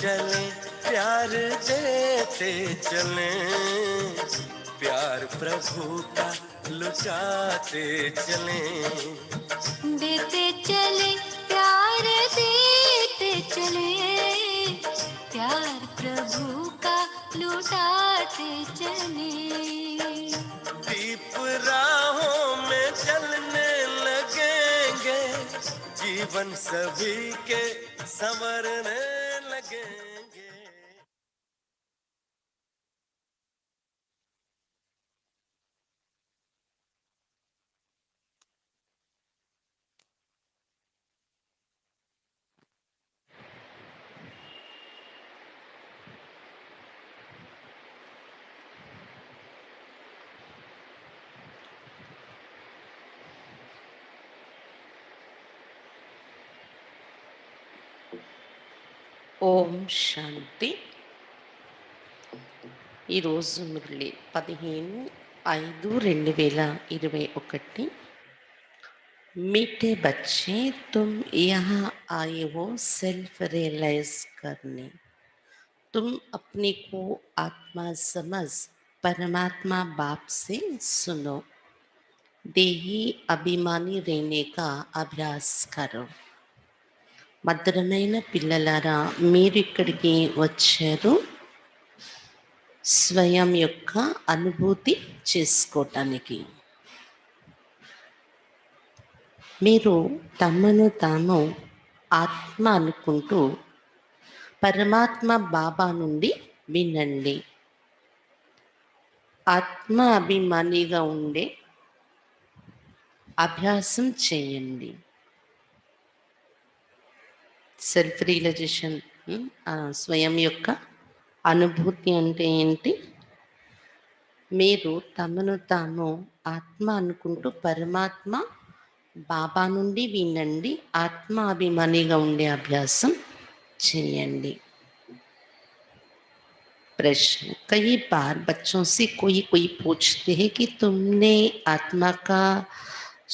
चले प्यार देते चले, प्यार प्रभु का लुटाते चले। देते चले प्यार देते चले, प्यार प्रभु का लुटाते चले। दीप राहों में जलने लगेंगे, जीवन सभी के संवरने लगेंगे। ఓం శాంతి. ఈరోజు మురళి 15/5/2021. मीठे बच्चे, तुम यहाँ आए हो सेल्फ रियलाइज करने। तुम अपने को आत्मा समझ परमात्मा बाप से सुनो। देही अभिमानी रहने का अभ्यास करो। మధురమైన పిల్లలారా, మీరు ఇక్కడికి వచ్చారు స్వయం యొక్క అనుభూతి చేసుకోవటానికి. మీరు తమను తాము ఆత్మ అనుకుంటూ పరమాత్మ బాబా నుండి వినండి. ఆత్మ అభిమానిగా ఉండే అభ్యాసం చేయండి. సెల్ఫ్ రియలైజేషన్, స్వయం యొక్క అనుభూతి అంటే ఏంటి? మీరు తమను తాము ఆత్మ అనుకుంటూ పరమాత్మ బాబా నుండి వినండి. ఆత్మ అభిమానిగా ఉండే అభ్యాసం చేయండి. प्रश्न, कई बार बच्चों से कोई पूछते हैं कि तुमने आत्मा का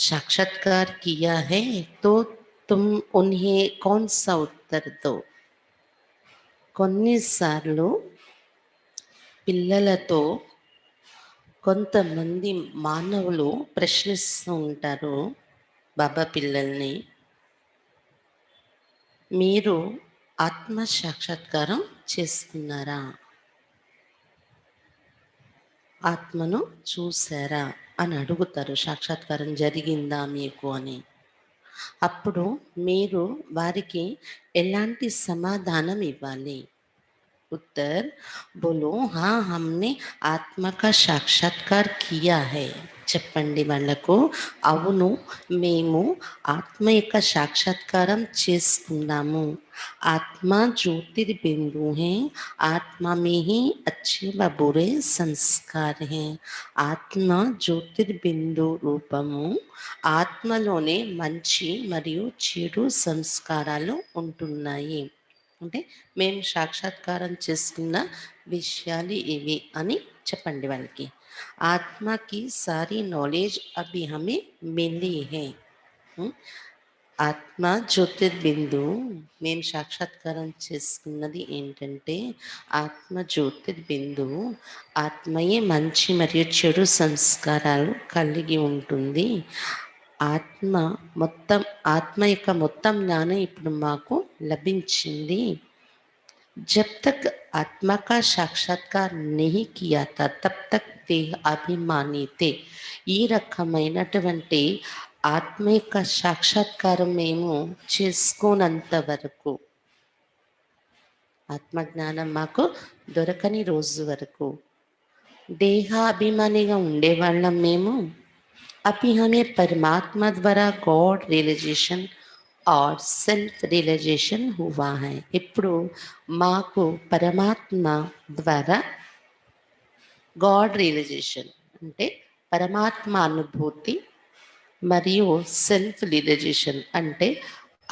साक्षात्कार किया है, तो तुम उन्हें कौन सा उत्तर दो? కొన్నిసార్లు పిల్లలతో కొంతమంది మానవులు ప్రశ్నిస్తూ ఉంటారు బాబా పిల్లల్ని, మీరు ఆత్మ సాక్షాత్కారం చేసుకున్నారా, ఆత్మను చూసారా అని అడుగుతారు. సాక్షాత్కారం జరిగిందా మీకు అని. అప్పుడు మీరు వారికి ఎలాంటి సమాధానం ఇవ్వాలి? उत्तर, बोलो हाँ हमने आत्मा का साक्षात्कार किया है. చెప్పండి వాళ్ళకు, అవును మేము ఆత్మ యొక్క సాక్షాత్కారం చేసుకున్నాము. ఆత్మ జ్యోతిర్బిందు है, आत्मा में ही अच्छे व बुरे संस्कार हैं. ఆత్మ జ్యోతిర్బిందు రూపము, ఆత్మలోనే మంచి మరియు చెడు సంస్కారాలు ఉంటున్నాయి. అంటే మేము సాక్షాత్కారం చేసుకున్న విషయాలు ఇవి అని చెప్పండి వాళ్ళకి. ఆత్మకి సారీ నాలెడ్జ్ అభి హమే మిలి హై. ఆత్మ జ్యోతిర్బిందు, మేము సాక్షాత్కారం చేసుకున్నది ఏంటంటే ఆత్మ జ్యోతిర్బిందు, ఆత్మయే మంచి మరియు చెడు సంస్కారాలు కలిగి ఉంటుంది. ఆత్మ యొక్క మొత్తం జ్ఞానం ఇప్పుడు మాకు లభించింది. जब तक आत्मा का साक्षात्कार नहीं किया था तब तक देह अभिमानी थे. ఈ రకమైనటువంటి ఆత్మ యొక్క సాక్షాత్కారం మేము చేసుకోనంత వరకు, ఆత్మజ్ఞానం మాకు దొరకని రోజు వరకు దేహాభిమానిగా ఉండేవాళ్ళం మేము. అభి హమే పరమాత్మ ద్వారా గాడ్ రియలైజేషన్ और సెల్ఫ్ రియలైజేషన్ हुआ है. ఇప్పుడు మాకు పరమాత్మ ద్వారా గాడ్ రియలైజేషన్ అంటే పరమాత్మ అనుభూతి మరియు సెల్ఫ్ రియలైజేషన్ అంటే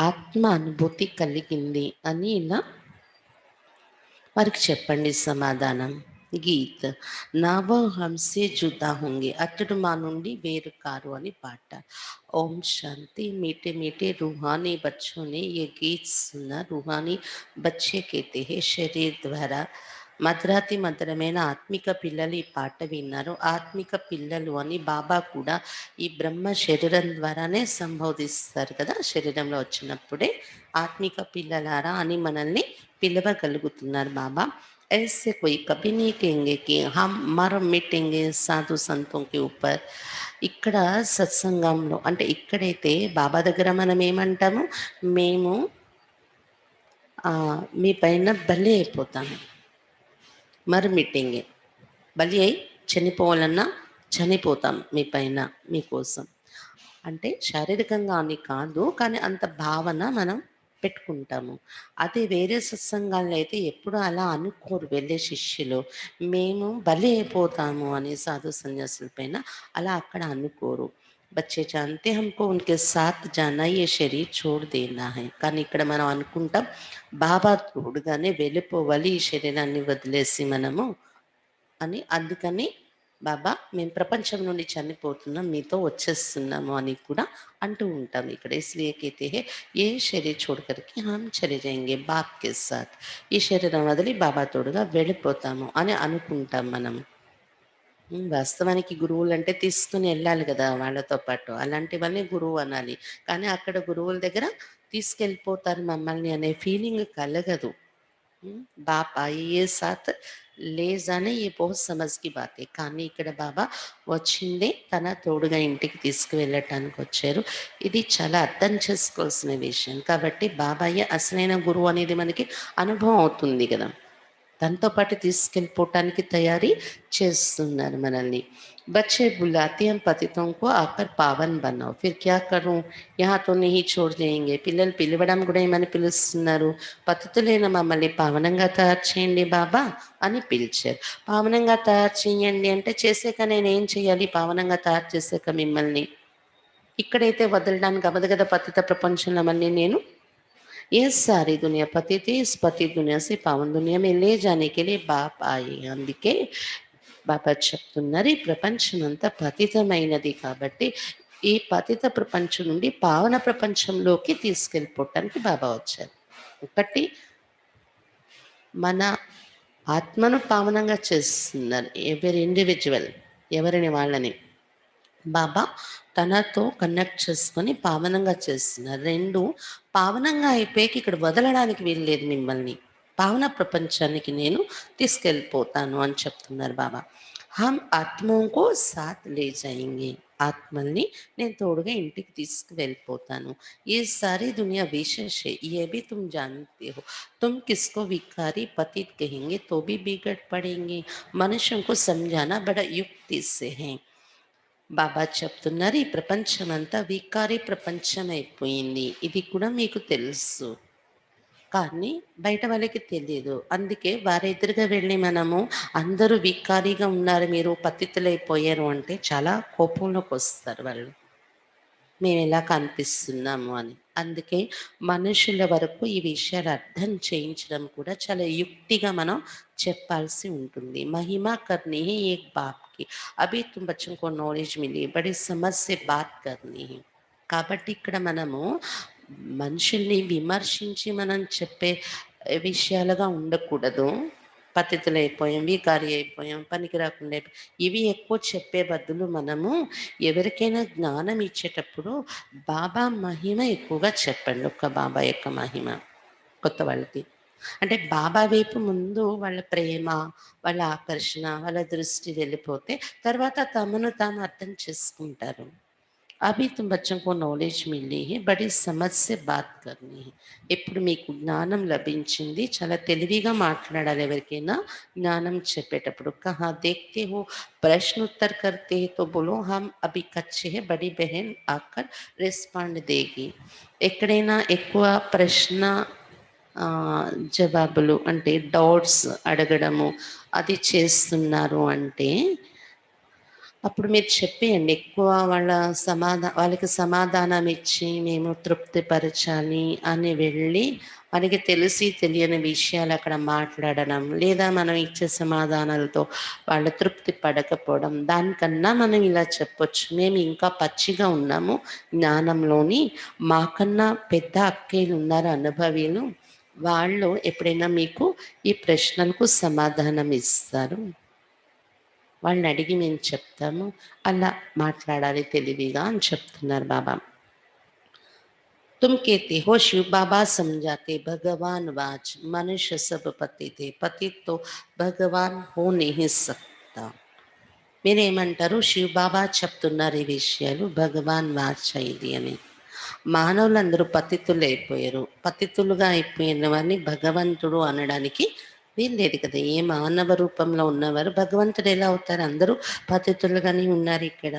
ఆత్మ అనుభూతి కలిగింది అని ఇలా వారికి చెప్పండి సమాధానం. గీత్ నా वो हमसे जुदा होंगे అతడు మా నుండి వేరు కారు అని పాట. ఓం శాంతి. मीठे मीठे रूहानी बच्चों ने ये गीत सुना. रूहानी बच्चे कहते हैं शरीर ద్వారా మధురాతి మధురమైన ఆత్మిక పిల్లలు ఈ పాట విన్నారు. ఆత్మిక పిల్లలు అని బాబా కూడా ఈ బ్రహ్మ శరీరం ద్వారానే సంబోధిస్తారు కదా, శరీరంలో వచ్చినప్పుడే ఆత్మిక పిల్లలారా అని మనల్ని పిలవగలుగుతున్నారు బాబా. ऐसे कोई कभी नहीं कहेंगे कि हम मर मिटेंगे సాధు సంతం కి ऊपर. ఇక్కడ సత్సంగంలో అంటే ఇక్కడైతే బాబా దగ్గర మనం ఏమంటాము, మేము మీ పైన బలి అయిపోతాము, మర్ మిట్టేంగే, బలి అయి చనిపోవాలన్నా చనిపోతాం మీ పైన మీకోసం. అంటే శారీరకంగా అని కాదు, కానీ అంత భావన మనం పెట్టుకుంటాము. అదే వేరే సత్సంగాల్లో అయితే ఎప్పుడు అలా అనుకోరు వెళ్ళే శిష్యులు, మేము బలి అయిపోతాము అని సాధు సన్యాసుల పైన అలా అక్కడ అనుకోరు. బచ్చే జాంతే హమ్కో ఉన్కే సాత్ జానా ఏ శరీర్ చోడ్ దేనా హై. కానీ ఇక్కడ మనం అనుకుంటాం బాబా తోడుగానే వెళ్ళిపోవాలి ఈ శరీరాన్ని వదిలేసి మనము అని. అందుకని బాబా మేము ప్రపంచం నుండి చనిపోతున్నాం, మీతో వచ్చేస్తున్నాము అని కూడా అంటూ ఉంటాం ఇక్కడ. ఇస్లియే कहते हैं ये शरीर छोड़ करके हम चले जाएंगे बाप के साथ. ఈ శరీరం వదిలి బాబా తోడుగా వెళ్ళిపోతాము అని అనుకుంటాం మనం. వాస్తవానికి గురువులు అంటే తీసుకుని వెళ్ళాలి కదా వాళ్ళతో పాటు, అలాంటివన్నీ గురువు అనాలి. కానీ అక్కడ గురువుల దగ్గర తీసుకెళ్ళిపోతారు మమ్మల్ని అనే ఫీలింగ్ కలగదు. బాప్ ఆయియే సాత్ లే జానే ये बहुत समझ की बात है. కానీ ఇక్కడ బాబా వచ్చిందే తన తోడుగా ఇంటికి తీసుకువెళ్ళటానికి వచ్చారు. ఇది చాలా అర్థం చేసుకోవాల్సిన విషయం. కాబట్టి బాబాయే అసలైన గురువు అనేది మనకి అనుభవం అవుతుంది కదా, తనతో పాటు తీసుకెళ్ళిపోవటానికి తయారీ చేస్తున్నారు మనల్ని. बच्चे बुलाते हैं पतितों को आकर पावन बनाओ. फिर क्या करूं, यहाँ तो नहीं छोड़ देंगे. పిల్లలు పిలవడం కూడా ఏమని పిలుస్తున్నారు, పతితులైన మమ్మల్ని పావనంగా తయారు చేయండి బాబా అని పిలిచారు. పావనంగా తయారు చేయండి అంటే చేసాక నేను ఏం చేయాలి, పావనంగా తయారు చేసాక మిమ్మల్ని ఇక్కడైతే వదలడానికి అవ్వదు కదా, పతిత ప్రపంచంలో మళ్ళీ నేను ये सारी दुनिया पति थी, इस पति दुनिया से पावन दुनिया में ले जाने के लिए बाप आए. అందుకే బాబా చెప్తున్నారు ఈ ప్రపంచం అంతా పతితమైనది కాబట్టి ఈ పతిత ప్రపంచం నుండి పావన ప్రపంచంలోకి తీసుకెళ్ళిపోవటానికి బాబా వచ్చారు. ఒకటి మన ఆత్మను పావనంగా చేస్తున్నారు, ఎవరి ఇండివిజువల్ ఎవరిని వాళ్ళని బాబా తనతో కనెక్ట్ చేసుకొని పావనంగా చేస్తున్నారు. రెండు, పావనంగా అయిపోయాక ఇక్కడ వదలడానికి వీల్లేదు మిమ్మల్ని, పావన ప్రపంచానికి నేను తీసుకెళ్ళిపోతాను అని చెప్తున్నారు బాబా. హమ్ ఆత్మకు సాత్ లే జాయింగే, ఆత్మల్ని నేను తోడుగా ఇంటికి తీసుకువెళ్ళిపోతాను. ये सारी दुनिया विशेष है, ये भी तुम जानते हो. तुम किसको विकारी पतित कहेंगे तो भी बिगड़ पड़ेंगे. मनुष्यों को समझाना बड़ा युक्ति से है. బాబా చెప్తున్నారు ఈ ప్రపంచం అంతా వికారి ప్రపంచం అయిపోయింది, ఇది కూడా మీకు తెలుసు కానీ బయట వాళ్ళకి తెలియదు. అందుకే వారి ఎదురుగా వెళ్ళి మనము అందరూ వికారిగా ఉన్నారు, మీరు పతితులైపోయారు అంటే చాలా కోపంలోకి వస్తారు వాళ్ళు, మేము ఎలా కనిపిస్తున్నాము అని. అందుకే మనుషుల వరకు ఈ విషయాలు అర్థం చేయించడం కూడా చాలా యుక్తిగా మనం చెప్పాల్సి ఉంటుంది. మహిమా కర్నీ హై ఏక్ బాప్ కి, అభి తుమ్ బచ్చోं को नॉलेज मिली, बड़ी समझ से बात करनी है. కాబట్టి ఇక్కడ మనము మనుషుల్ని విమర్శించి మనం చెప్పే విషయాలుగా ఉండకూడదు. పతితులైపోయాం, వికారి అయిపోయాం, పనికి రాకుండా అయిపోయాం, ఇవి ఎక్కువ చెప్పే బదులు మనము ఎవరికైనా జ్ఞానం ఇచ్చేటప్పుడు బాబా మహిమ ఎక్కువగా చెప్పండి. ఒక్క బాబా యొక్క మహిమ కొత్త వాళ్ళకి అంటే బాబా వైపు ముందు వాళ్ళ ప్రేమ, వాళ్ళ ఆకర్షణ, వాళ్ళ దృష్టి వెళ్ళిపోతే తర్వాత తమను తాము అర్థం చేసుకుంటారు. అభి తుమ్ బచ్చోं को नॉलेज मिली है, बड़ी समझ से बात करनी है. ఇప్పుడు మీకు జ్ఞానం లభించింది, చాలా తెలివిగా మాట్లాడాలి ఎవరికైనా జ్ఞానం చెప్పేటప్పుడు. కహా देखते हो प्रश्न उत्तर करते हैं तो बोलो हम अभी कच्चे हैं, बड़ी बहन आकर रिस्पॉन्ड देगी. ఎక్కడైనా ఎక్కువ ప్రశ్న జవాబులు అంటే డౌట్స్ అడగడము అది చేస్తున్నారు అంటే అప్పుడు మీరు చెప్పేయండి. ఎక్కువ వాళ్ళకి సమాధానం ఇచ్చి మేము తృప్తిపరచాలి అని వెళ్ళి, మనకి తెలిసి తెలియని విషయాలు అక్కడ మాట్లాడడం, లేదా మనం ఇచ్చే సమాధానాలతో వాళ్ళు తృప్తి పడకపోవడం. దానికన్నా మనం ఇలా చెప్పొచ్చు. మేము ఇంకా పచ్చిగా ఉన్నాము జ్ఞానంలోని. మాకన్నా పెద్ద అక్కయ్యలు ఉన్నారు అనుభవీలు. వాళ్ళు ఎప్పుడైనా మీకు ఈ ప్రశ్నలకు సమాధానం ఇస్తారు. వాళ్ళని అడిగి మేము చెప్తాము. అలా మాట్లాడాలి తెలివిగా అని చెప్తున్నారు బాబా. तुम कहते हो शिव बाबा समझाते भगवान वाच मनुष्य सब पति थे पति तो भगवान हो नहीं सकता. మీరేమంటారు? శివ్ బాబా చెప్తున్నారు ఈ విషయాలు, భగవాన్ వాచ ఇది అని. మానవులందరూ పతితులు అయిపోయారు. పతితులుగా అయిపోయిన వారిని భగవంతుడు అనడానికి వీల్లేదు కదా. ఏ మానవ రూపంలో ఉన్నవారు భగవంతుడు ఎలా అవుతారు? అందరూ పతితులుగానే ఉన్నారు ఇక్కడ.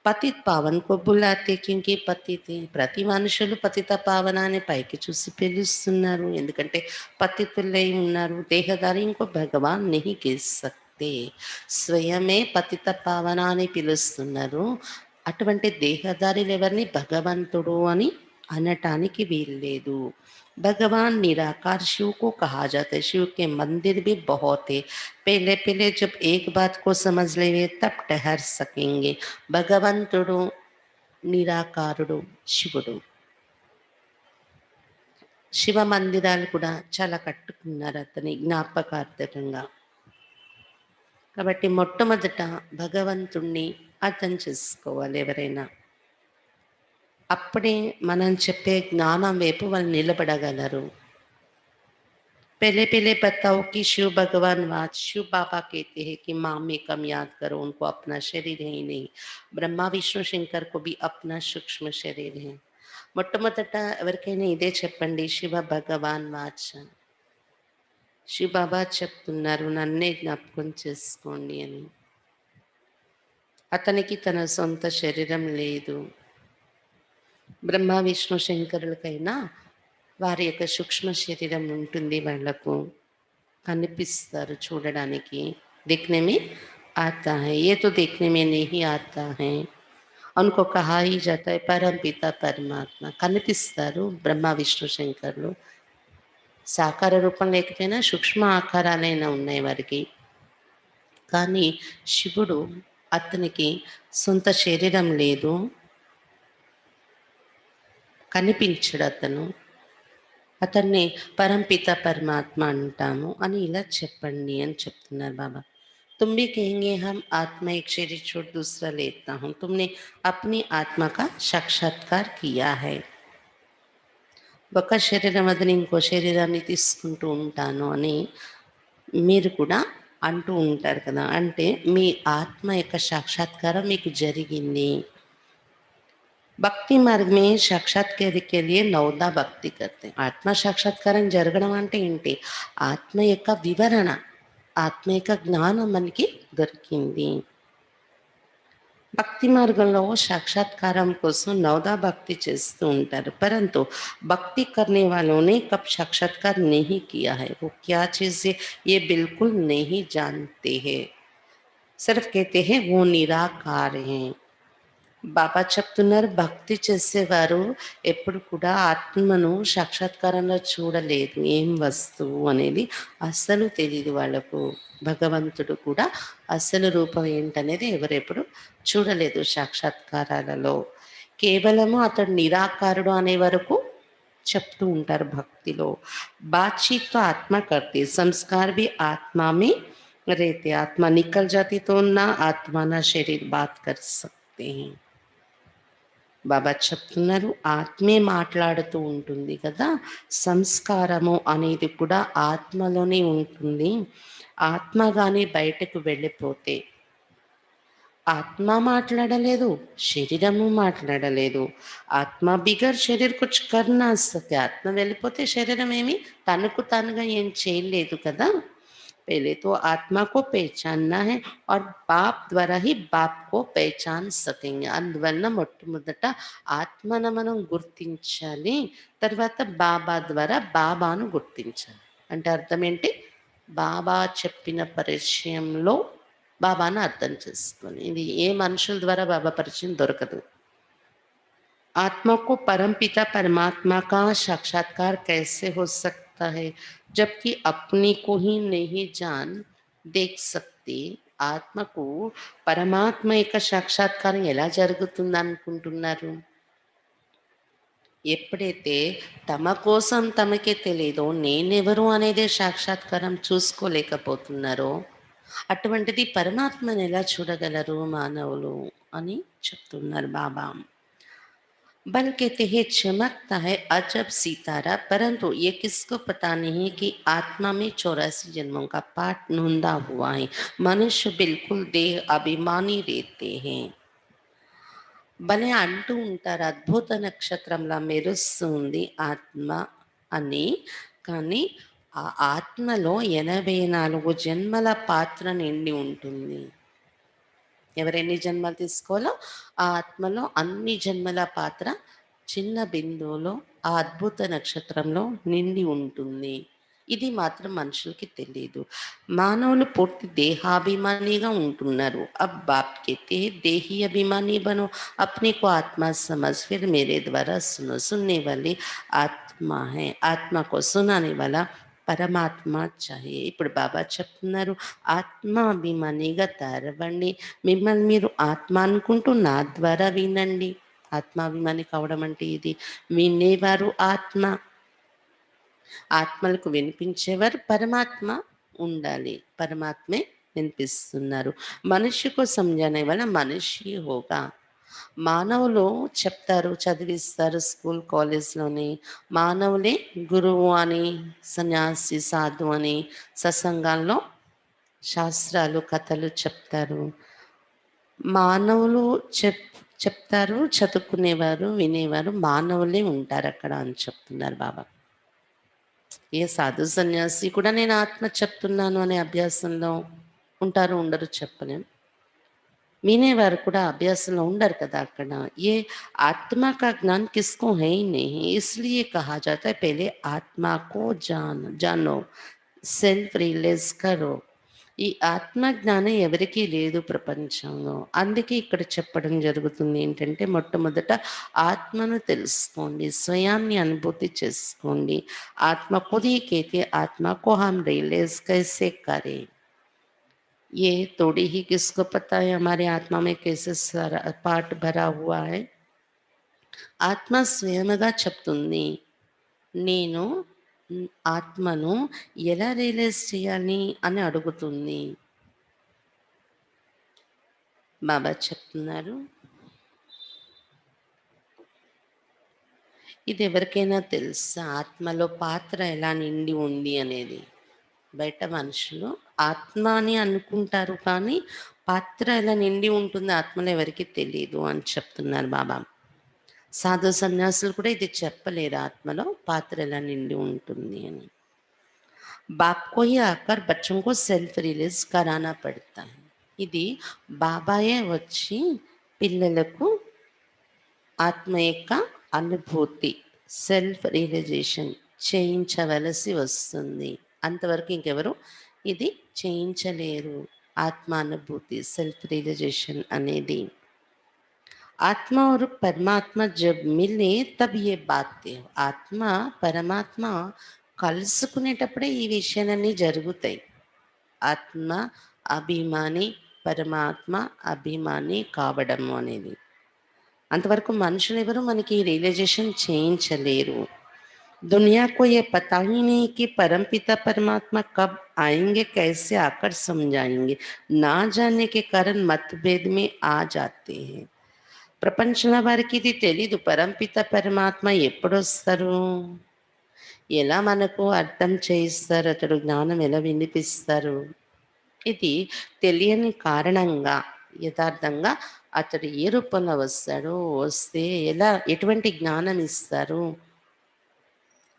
పతిత్ పావన్ కో బులాతే క్యూంకి పతితి, ప్రతి మనుషులు పతిత పావన అని పైకి చూసి పిలుస్తున్నారు. ఎందుకంటే పతితులై ఉన్నారు. దేహదారి ఇంకో భగవాన్ నహీ కహ్ సక్తే, స్వయమే పతిత పావన అని పిలుస్తున్నారు. అటువంటి దేహదారులు ఎవరిని భగవంతుడు అని అనటానికి వీల్లేదు. भगवान निराकार शिव को कहा जाता है. शिव के मंदिर भी बहुत है. पहले पहले जब एक बात को समझ लेंगे तब ठहर सकेंगे. భగవంతుడు నిరాకారుడు శివుడు. శివ మందిరాలు కూడా చాలా కట్టుకున్నారు అతని జ్ఞాపకార్థకంగా. కాబట్టి మొట్టమొదట భగవంతుణ్ణి అర్థం చేసుకోవాలి ఎవరైనా. అప్పుడే మనం చెప్పే జ్ఞానం వైపు వాళ్ళు నిలబడగలరు. पहले पहले बताओ कि शिव भगवान वाच शिव बाबा कहते हैं कि माँ में कम याद करो, उनको अपना शरीर है ही नहीं. ब्रह्मा विष्णु शंकर को भी अपना सूक्ष्म शरीर है. మొట్టమొదట ఎవరికైనా ఇదే చెప్పండి, శివ భగవాన్ వాచ. శివ బాబా చెప్తున్నారు నన్నే జ్ఞాపకం చేసుకోండి అని. అతనికి తన సొంత శరీరం లేదు. బ్రహ్మ విష్ణు శంకరులకైనా వారి యొక్క సూక్ష్మ శరీరం ఉంటుంది. వాళ్లకు కనిపిస్తారు చూడడానికి. देखने में आता है, ये तो देखने में नहीं आता है. उनको कहा ही जाता है परम पिता परमात्मा. కనిపిస్తారు బ్రహ్మ విష్ణు శంకరులు. సాకార రూపం లేకపోయినా సూక్ష్మ ఆకారాలైనా ఉన్నాయి వారికి. కానీ శివుడు అతనికి సొంత శరీరం లేదు, కనిపించడు అతను. అతన్ని పరంపిత పరమాత్మ అంటాము అని ఇలా చెప్పండి అని చెప్తున్నారు బాబా. तुम भी कहेंगे हम आत्मा एक शरीर छोड़ दूसरा लेता हूँ. तुमने अपनी आत्मा का साक्षात्कार किया है. ఒక శరీరం వదిలి ఇంకో శరీరాన్ని తీసుకుంటూ ఉంటాను అని మీరు కూడా అంటూ ఉంటారు కదా. అంటే మీ ఆత్మ యొక్క సాక్షాత్కారం మీకు జరిగింది. భక్తి మార్గ మే సాక్షాత్కార के लिए नवदा భక్తి करते. ఆత్మ సాక్షాత్కారం జరగడం అంటే ఏంటి? ఆత్మ యొక్క వివరణ, ఆత్మ యొక్క జ్ఞానం మనకి దొరికింది. భక్తి మార్గంలో సాక్షాత్కారం కోసం నవదా భక్తి చేస్తూ ఉంటారు. परंतु भक्ति करने वालों ने कब साक्षात्कार नहीं किया है, वो क्या चीज़ है ये बिल्कुल नहीं जानते हैं. सिर्फ कहते हैं वो निराकार हैं. బాబా చెప్తున్నారు భక్తి చేసేవారు ఎప్పుడు కూడా ఆత్మను సాక్షాత్కారంలో చూడలేదు. ఏం వస్తువు అనేది అస్సలు తెలియదు వాళ్ళకు. భగవంతుడు కూడా అసలు రూపం ఏంటనేది ఎవరెప్పుడు చూడలేదు సాక్షాత్కారాలలో. కేవలము అతడు నిరాకారుడు అనే వరకు చెప్తూ ఉంటారు భక్తిలో. बातचीत तो आत्मा करती, संस्कार भी आत्मा में रहते. आत्मा निकल जाती तो ना आत्मा ना शरीर बात कर सकते हैं. బాబా చెప్తున్నారు ఆత్మే మాట్లాడుతూ ఉంటుంది కదా. సంస్కారము అనేది కూడా ఆత్మలోనే ఉంటుంది. ఆత్మ కానీ బయటకు వెళ్ళిపోతే ఆత్మ మాట్లాడలేదు, శరీరము మాట్లాడలేదు. ఆత్మ బిగర్ శరీర్ కుచ్ కర్నా సకే. ఆత్మ వెళ్ళిపోతే శరీరం ఏమి తనకు తానుగా ఏం చేయలేదు కదా. पहले तो आत्मा को पहचानना है और बाप द्वारा ही बाप को पहचान सकेंगे. అందువల్ల మొట్టమొదట ఆత్మను మనం గుర్తించాలి, తర్వాత బాబా ద్వారా బాబాను గుర్తించాలి. అంటే అర్థం ఏంటి? బాబా చెప్పిన పరిచయంలో బాబాను అర్థం చేసుకొని. ఇది ఏ మనుషుల ద్వారా బాబా పరిచయం దొరకదు. आत्मा को परमपिता परमात्मा का साक्षात्कार कैसे हो सकता है जबकि अपने को ही नहीं जान देख सकते ఆత్మకు పరమాత్మ యొక్క సాక్షాత్కారం ఎలా జరుగుతుంది అనుకుంటున్నారు? ఎప్పుడైతే తమ కోసం తమకే తెలియదో నేనెవరు అనేది సాక్షాత్కారం చూసుకోలేకపోతున్నారో అటువంటిది పరమాత్మను ఎలా చూడగలరు మానవులు అని చెప్తున్నారు బాబా. बल कहते हैं चमकता है अजब सितारा, परंतु ये किसको पता नहीं कि आत्मा में 84 जन्मों का पाठ नूंदा हुआ है। मनुष्य बिल्कुल देह अभिमानी रहते हैं. భలే అంటూ ఉంటారు అద్భుత నక్షత్రంలా మెరుస్తుంది ఆత్మ అని. కానీ ఆ ఆత్మలో 84 జన్మల పాత్ర నిండి ఉంటుంది. ఎవరెన్ని జన్మలు తీసుకోవాలో ఆ ఆత్మలో అన్ని జన్మల పాత్ర చిన్న బిందువులో ఆ అద్భుత నక్షత్రంలో నిండి ఉంటుంది. ఇది మాత్రం మనుషులకి తెలియదు. మానవులు పూర్తి దేహాభిమానిగా ఉంటున్నారు. అబ్ బాప్ कहते हैं देही अभिमानी बनो, अपने को आत्मा समझ, फिर मेरे द्वारा सुनो. सुनने वाली आत्मा है, आत्मा को सुनाने वाला పరమాత్మ చాయే. ఇప్పుడు బాబా చెప్తున్నారు ఆత్మాభిమానిగా తయారవ్వండి. మిమ్మల్ని మీరు ఆత్మ అనుకుంటూ నా ద్వారా వినండి. ఆత్మాభిమాని కావడం అంటే ఇది. వినేవారు ఆత్మ, ఆత్మలకు వినిపించేవారు పరమాత్మ ఉండాలి. పరమాత్మే వినిపిస్తున్నారు. మనిషికు సమజానే వల్ల మనిషి హోగా. మానవులు చెప్తారు, చదివిస్తారు స్కూల్ కాలేజ్లోని. మానవులే గురువు అని, సన్యాసి సాధు అని సత్సంగాల్లో శాస్త్రాలు కథలు చెప్తారు. మానవులు చెప్తారు, చదువుకునేవారు వినేవారు మానవులే ఉంటారు అక్కడ అని చెప్తున్నారు బాబా. ఏ సాధు సన్యాసి కూడా నేను ఆత్మ చెప్తున్నాను అనే అభ్యాసంలో ఉంటారు ఉండరు చెప్పలేం. వినేవారు కూడా అభ్యాసంలో ఉండరు కదా అక్కడ. ఏ आत्मा का ज्ञान किसको है ही नहीं, इसलिए कहा जाता है पहले आत्मा को जानो, సెల్ఫ్ రియలైజ్ కరో. ఈ ఆత్మ జ్ఞానం ఎవరికీ లేదు ప్రపంచంలో. అందుకే ఇక్కడ చెప్పడం జరుగుతుంది ఏంటంటే మొట్టమొదట ఆత్మను తెలుసుకోండి, స్వయాన్ని అనుభూతి చేసుకోండి. ఆత్మ खुद ही कहती है आत्मा को हम रियलाइज कैसे करें. ये थोड़ी ही किसको पता है हमारे आत्मा में कैसे सारा पार्ट भरा हुआ है. ఆత్మ స్వయముగా చెప్తుంది నేను ఆత్మను ఎలా రియలైజ్ చేయాలి అని అడుగుతుంది. బాబా చెప్తున్నారు ఇది ఎవరికైనా తెలుసా ఆత్మలో పాత్ర ఎలా నిండి ఉంది అనేది. బయట మనుషులు ఆత్మ అని అనుకుంటారు కానీ పాత్ర ఎలా నిండి ఉంటుంది ఆత్మలో ఎవరికి తెలియదు అని చెప్తున్నారు బాబా. సాధు సన్యాసులు కూడా ఇది చెప్పలేరు ఆత్మలో పాత్ర ఎలా నిండి ఉంటుంది అని. బాప్కో హీ ఆకర్ బచ్చంకో సెల్ఫ్ రిలీజ్ కరానా పడతా. ఇది బాబాయే వచ్చి పిల్లలకు ఆత్మ యొక్క అనుభూతి సెల్ఫ్ రియలైజేషన్ చేయించవలసి వస్తుంది. అంతవరకు ఇంకెవరు ఇది చేయించలేరు. ఆత్మానుభూతి సెల్ఫ్ రియలైజేషన్ అనేది. ఆత్మ और परमात्मा जब मिले तब ये बातें, ఆత్మ పరమాత్మ కలుసుకునేటప్పుడే ఈ విషయాలన్నీ జరుగుతాయి. ఆత్మ అభిమాని, పరమాత్మ అభిమాని కావడము అనేది. అంతవరకు మనుషులు ఎవరు మనకి రియలైజేషన్ చేయించలేరు. दुनिया को ये पता ही नहीं कि परमपिता परमात्मा कब आएंगे, कैसे आकर समझाएंगे. ना जानने के कारण मतभेद में आ जाते हैं. ప్రపంచంలో వారికి ఇది తెలీదు పరంపిత పరమాత్మ ఎప్పుడు వస్తారు, ఎలా మనకు అర్థం చేయిస్తారు, అతడు జ్ఞానం ఎలా వినిపిస్తారు. ఇది తెలియని కారణంగా యథార్థంగా అతడు ఏ రూపంలో వస్తాడు, వస్తే ఎలా ఎటువంటి జ్ఞానం ఇస్తారు,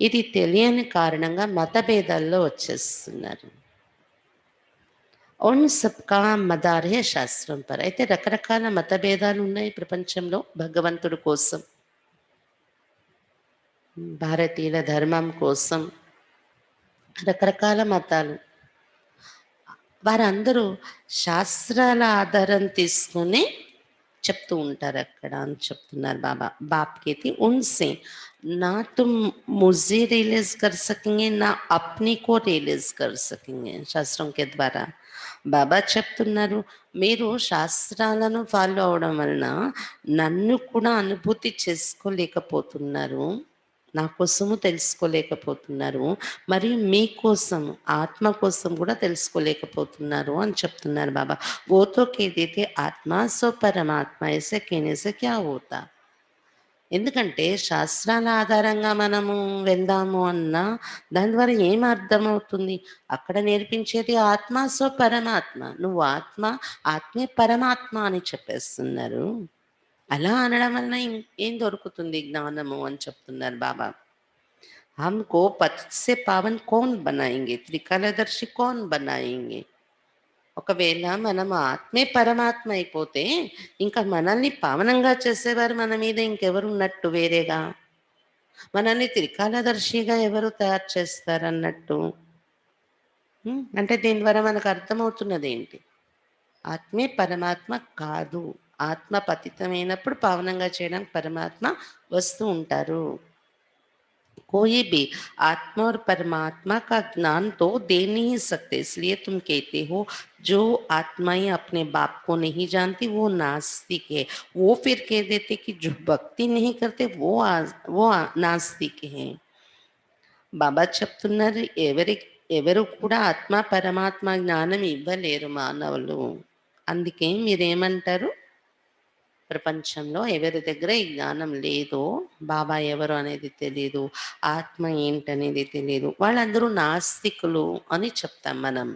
ఇది తెలియని కారణంగా మతభేదాల్లో వచ్చేస్తున్నారు. ఉన్ సబ్కా మదార్ హే శాస్త్రం పర్. అయితే రకరకాల మతభేదాలు ఉన్నాయి ప్రపంచంలో భగవంతుడి కోసం, భారతీయుల ధర్మం కోసం రకరకాల మతాలు. వారందరూ శాస్త్రాల ఆధారం తీసుకొని చెప్తూ ఉంటారు అక్కడ అని చెప్తున్నారు బాబా. बाप कहते उनसे ना तुम मुझे रियलाइज कर सकेंगे ना अपने को रियलाइज कर सकेंगे శాస్త్రం के द्वारा. బాబా చెప్తున్నారు, మీరు శాస్త్రాలను ఫాలో అవడం వలన నన్ను కూడా అనుభూతి చేసుకోలేకపోతున్నారు, నా కోసము తెలుసుకోలేకపోతున్నారు, మరియు మీకోసం ఆత్మ కోసం కూడా తెలుసుకోలేకపోతున్నారు అని చెప్తున్నారు బాబా. वो तो कहते थे आत्मा सो परमात्मा ऐसे कहने से क्या होता. ఎందుకంటే శాస్త్రాల ఆధారంగా మనము వెళ్దాము అన్నా దాని ద్వారా ఏం అర్థమవుతుంది? అక్కడ నేర్పించేది ఆత్మ సో పరమాత్మ. నువ్వు ఆత్మ, ఆత్మే పరమాత్మ అని చెప్పేస్తున్నారు. అలా అనడం వలన ఏం దొరుకుతుంది జ్ఞానము అని చెప్తున్నారు బాబా. हमको पथ से पावन कौन बनाएंगे, त्रिकालदर्शी कौन बनाएंगे. ఒకవేళ మనం ఆత్మే పరమాత్మ అయిపోతే ఇంకా మనల్ని పావనంగా చేసేవారు మన మీద ఇంకెవరు ఉన్నట్టు వేరేగా, మనల్ని త్రికాలదర్శిగా ఎవరు తయారు చేస్తారన్నట్టు. అంటే దీని ద్వారా మనకు అర్థమవుతున్నది ఏంటి? ఆత్మే పరమాత్మ కాదు. ఆత్మ పతితమైనప్పుడు పావనంగా చేయడానికి పరమాత్మ వస్తూ ఉంటారు. कोई भी आत्मा और परमात्मा का ज्ञान तो दे नहीं सकते, इसलिए तुम कहते हो जो आत्माएं अपने बाप को नहीं जानती वो नास्तिक है. वो फिर कह देते कि जो भक्ति नहीं करते वो नास्तिक है. బాబా చెప్తున్నారు, ఎవరు కూడా ఆత్మ పరమాత్మ జ్ఞానం ఇవ్వలేరు మానవులు. అందుకే మీరేమంటారు, ప్రపంచంలో ఎవరి దగ్గర ఈ జ్ఞానం లేదో, బాబా ఎవరు అనేది తెలియదు, ఆత్మ ఏంటనేది తెలియదు, వాళ్ళందరూ నాస్తికులు అని చెప్తాం మనం.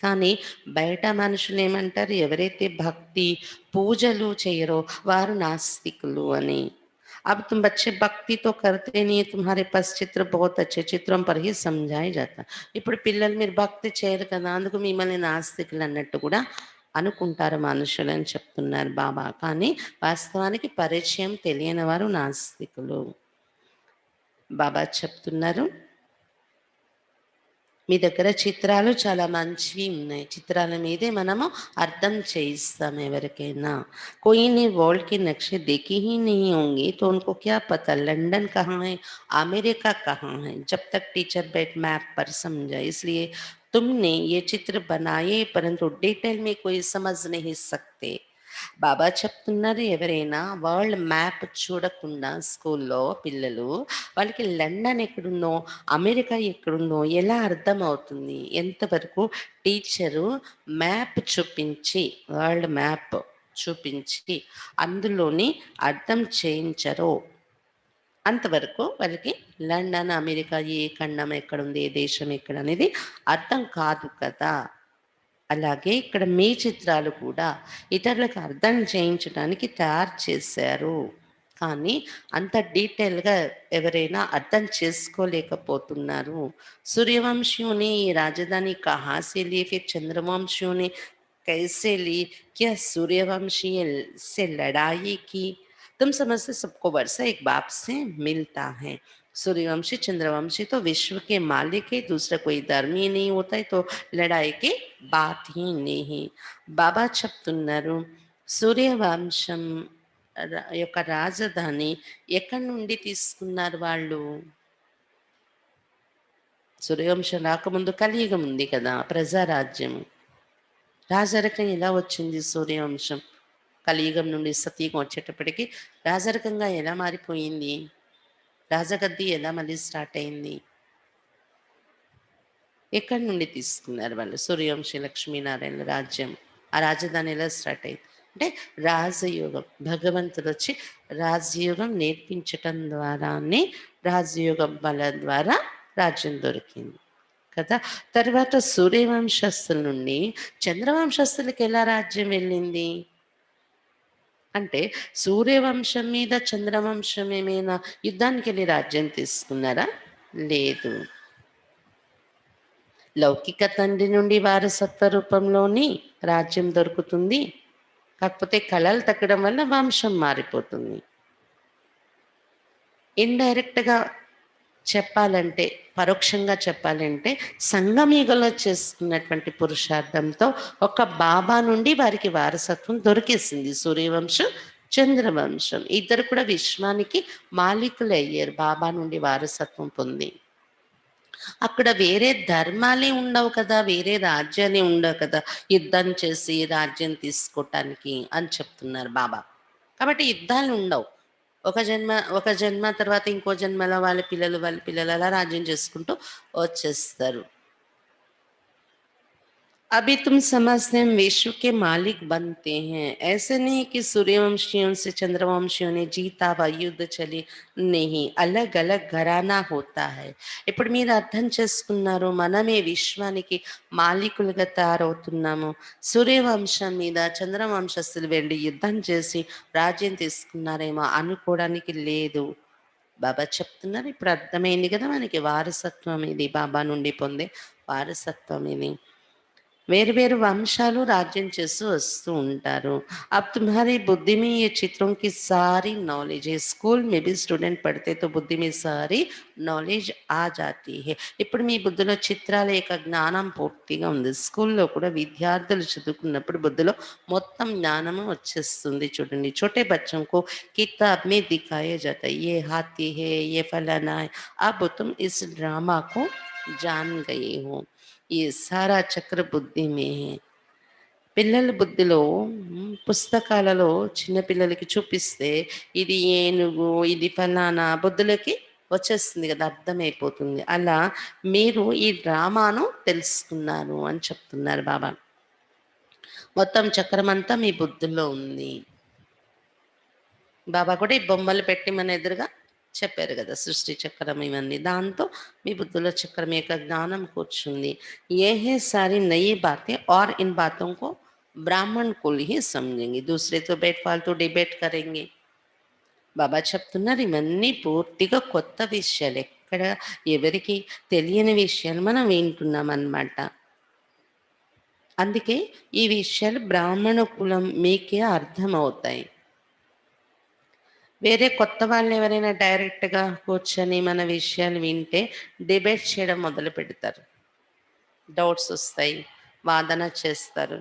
కానీ బయట మనుషులు ఏమంటారు, ఎవరైతే భక్తి పూజలు చేయరో వారు నాస్తికులు అని. अब तुम बच्चे भक्ति तो करते नहीं, तुम्हारे पास चित्र बहुत अच्छे, चित्रों पर ही समझाया जाता. ఇప్పుడు పిల్లలు మీరు భక్తి చేయరు కదా అందుకు మిమ్మల్ని నాస్తికులు అన్నట్టు కూడా అనుకుంటారు మనుషులు అని చెప్తున్నారు బాబా. కానీ వాస్తవానికి పరిచయం తెలియని వారు నాస్తికులు. బాబా చెప్తున్నారు, మీ దగ్గర చిత్రాలు చాలా మంచివి ఉన్నాయి, చిత్రాల మీదే మనము అర్థం చేయిస్తాం ఎవరికైనా. कोई ने वर्ल्ड के नक्शे देखे ही नहीं होंगे तो उनको क्या पता लंदन कहाँ है, अमेरिका कहाँ है, जब तक टीचर बैठ मैप पर समझाए. इसलिए तुमने ये चित्र बनाए परंतु डिटेल में कोई समझ नहीं सकते. బాబా చెప్తున్నారు, ఎవరైనా వరల్డ్ మ్యాప్ చూడకుండా స్కూల్లో పిల్లలు వాళ్ళకి లండన్ ఎక్కడుందో అమెరికా ఎక్కడుందో ఎలా అర్థమవుతుంది? ఎంతవరకు టీచరు మ్యాప్ చూపించి, వరల్డ్ మ్యాప్ చూపించి అందులోని అర్థం చేయించరో అంతవరకు వాళ్ళకి లండన్ అమెరికా ఏ ఖండం ఎక్కడుంది, ఏ దేశం ఎక్కడ అనేది అర్థం కాదు కదా. అలాగే ఇక్కడ మీ చిత్రాలు కూడా ఇతరులకు అర్థం చేయించడానికి తయారు చేశారు, కానీ అంత డీటెయిల్గా ఎవరైనా అర్థం చేసుకోలేకపోతున్నారు. सूर्यवंशियों ने ये राजधानी कहाँ से ली, फिर चंद्रवंशियों ने कैसे ली, क्या सूर्यवंशी से लड़ाई की. तुम समझते सबको वर्षा एक बाप से मिलता है. सूर्यवंशी चंद्रवंशी तो विश्व के मालिक है, दूसरा कोई धर्म ही नहीं होता है, तो लड़ाई की बात ही नहीं. బాబా చెప్తున్నారు, సూర్యవంశం యొక్క రాజధాని ఎక్కడి నుండి తీసుకున్నారు వాళ్ళు? సూర్యవంశం రాకముందు కలియుగం ఉంది కదా, ప్రజారాజ్యం. రాజరకం ఎలా వచ్చింది సూర్యవంశం? కలియుగం నుండి సతీయుగం వచ్చేటప్పటికి రాజరకంగా ఎలా మారిపోయింది? రాజగద్ది ఎలా మళ్ళీ స్టార్ట్ అయింది? ఎక్కడి నుండి తీసుకున్నారు వాళ్ళు? సూర్యవంశీ లక్ష్మీనారాయణ రాజ్యం, ఆ రాజధాని ఎలా స్టార్ట్ అయింది అంటే రాజయోగం. భగవంతుడు వచ్చి రాజయోగం నేర్పించటం ద్వారానే రాజయోగం బలం ద్వారా రాజ్యం దొరికింది కదా. తర్వాత సూర్యవంశస్థుల నుండి చంద్రవంశస్థులకి ఎలా రాజ్యం వెళ్ళింది అంటే సూర్యవంశం మీద చంద్రవంశం ఏమైనా యుద్ధానికి వెళ్ళి రాజ్యం తీసుకున్నారా? లేదు. లౌకిక తండ్రి నుండి వారసత్వ రూపంలోని రాజ్యం దొరుకుతుంది, కాకపోతే కళలు తగ్గడం వల్ల వంశం మారిపోతుంది. ఇండైరెక్ట్గా చెప్పాలంటే, పరోక్షంగా చెప్పాలంటే సంగమయుగంలో చేసుకున్నటువంటి పురుషార్థంతో ఒక బాబా నుండి వారికి వారసత్వం దొరికేసింది. సూర్యవంశం, చంద్రవంశం ఇద్దరు కూడా విశ్వానికి మాలికులు అయ్యారు బాబా నుండి వారసత్వం పొంది. అక్కడ వేరే ధర్మాలే ఉండవు కదా, వేరే రాజ్యాలే ఉండవు కదా యుద్ధం చేసి రాజ్యం తీసుకోవటానికి అని చెప్తున్నారు బాబా. కాబట్టి యుద్ధాలు ఉండవు. ఒక జన్మ తర్వాత ఇంకో జన్మలో వాళ్ళ పిల్లలు అలా రాజ్యం చేసుకుంటూ వచ్చేస్తారు. अभी तुम समझते हैं विश्व के मालिक बनते हैं, ऐसे नहीं कि सूर्यवंशियों से चंद्रवंशियों ने जीता व युद्ध చలి नहीं, अलग अलग घराना होता है. ఇప్పుడు మీరు అర్థం చేసుకున్నారు, మనమే విశ్వానికి మాలికులుగా తయారవుతున్నాము. సూర్యవంశం మీద చంద్రవంశస్థులు వెళ్ళి యుద్ధం చేసి రాజ్యం తీసుకున్నారేమో అనుకోవడానికి లేదు. బాబా చెప్తున్నారు, ఇప్పుడు అర్థమైంది కదా మనకి వారసత్వం ఇది, బాబా నుండి పొందే వారసత్వం ఇది. వేరు వేరు వంశాలు రాజ్యం చేస్తూ వస్తూ ఉంటారు. अब तुम्हारी बुद्धि में ये चित्रों की सारी नॉलेज है. स्कूल में भी स्टूडेंट पढ़ते तो बुद्धि में सारी నాలెడ్జ్ ఆ జాతి హే. ఇప్పుడు మీ బుద్ధిలో చిత్రాల యొక్క జ్ఞానం పూర్తిగా ఉంది. స్కూల్లో కూడా విద్యార్థులు చదువుకున్నప్పుడు బుద్ధిలో మొత్తం జ్ఞానము వచ్చేస్తుంది. చూడండి, छोटे बच्चों को किताब में दिखाया जाता है, ये हाथी है, ये फलाना है, अब तुम इस ड्रामा को जान गए हो. ఈ సారా చక్ర బుద్ధి మే హే. పిల్లల బుద్ధిలో పుస్తకాలలో చిన్నపిల్లలకి చూపిస్తే ఇది ఏనుగు, ఇది ఫలానా బుద్ధులకి వచ్చేస్తుంది కదా, అర్థమైపోతుంది. అలా మీరు ఈ డ్రామాను తెలుసుకున్నారు అని చెప్తున్నారు బాబా. మొత్తం చక్రం అంతా మీ బుద్ధుల్లో ఉంది. బాబా కూడా ఈ బొమ్మలు పెట్టి మన ఎదురుగా చెప్పారు కదా, సృష్టి చక్రం ఇవన్నీ, దాంతో మీ బుద్ధిలో చక్రం యొక్క జ్ఞానం కూర్చుంది. ఏ హే సారీ నయి బాతే और इन बातों को ब्राह्मण कुल ही समझेंगे, दूसरे तो बैठ फालतू डिबेट करेंगे. బాబా చెప్తున్నారు, ఇవన్నీ పూర్తిగా కొత్త విషయాలు, ఎక్కడ ఎవరికి తెలియని విషయాలు మనం వింటున్నాం అన్నమాట. అందుకే ఈ విషయాలు బ్రాహ్మణ కులం మీకే అర్థమవుతాయి. వేరే కొత్త వాళ్ళు ఎవరైనా డైరెక్ట్గా కూర్చొని మన విషయాలు వింటే డిబేట్ చేయడం మొదలు పెడతారు, డౌట్స్ వస్తాయి, వాదన చేస్తారు.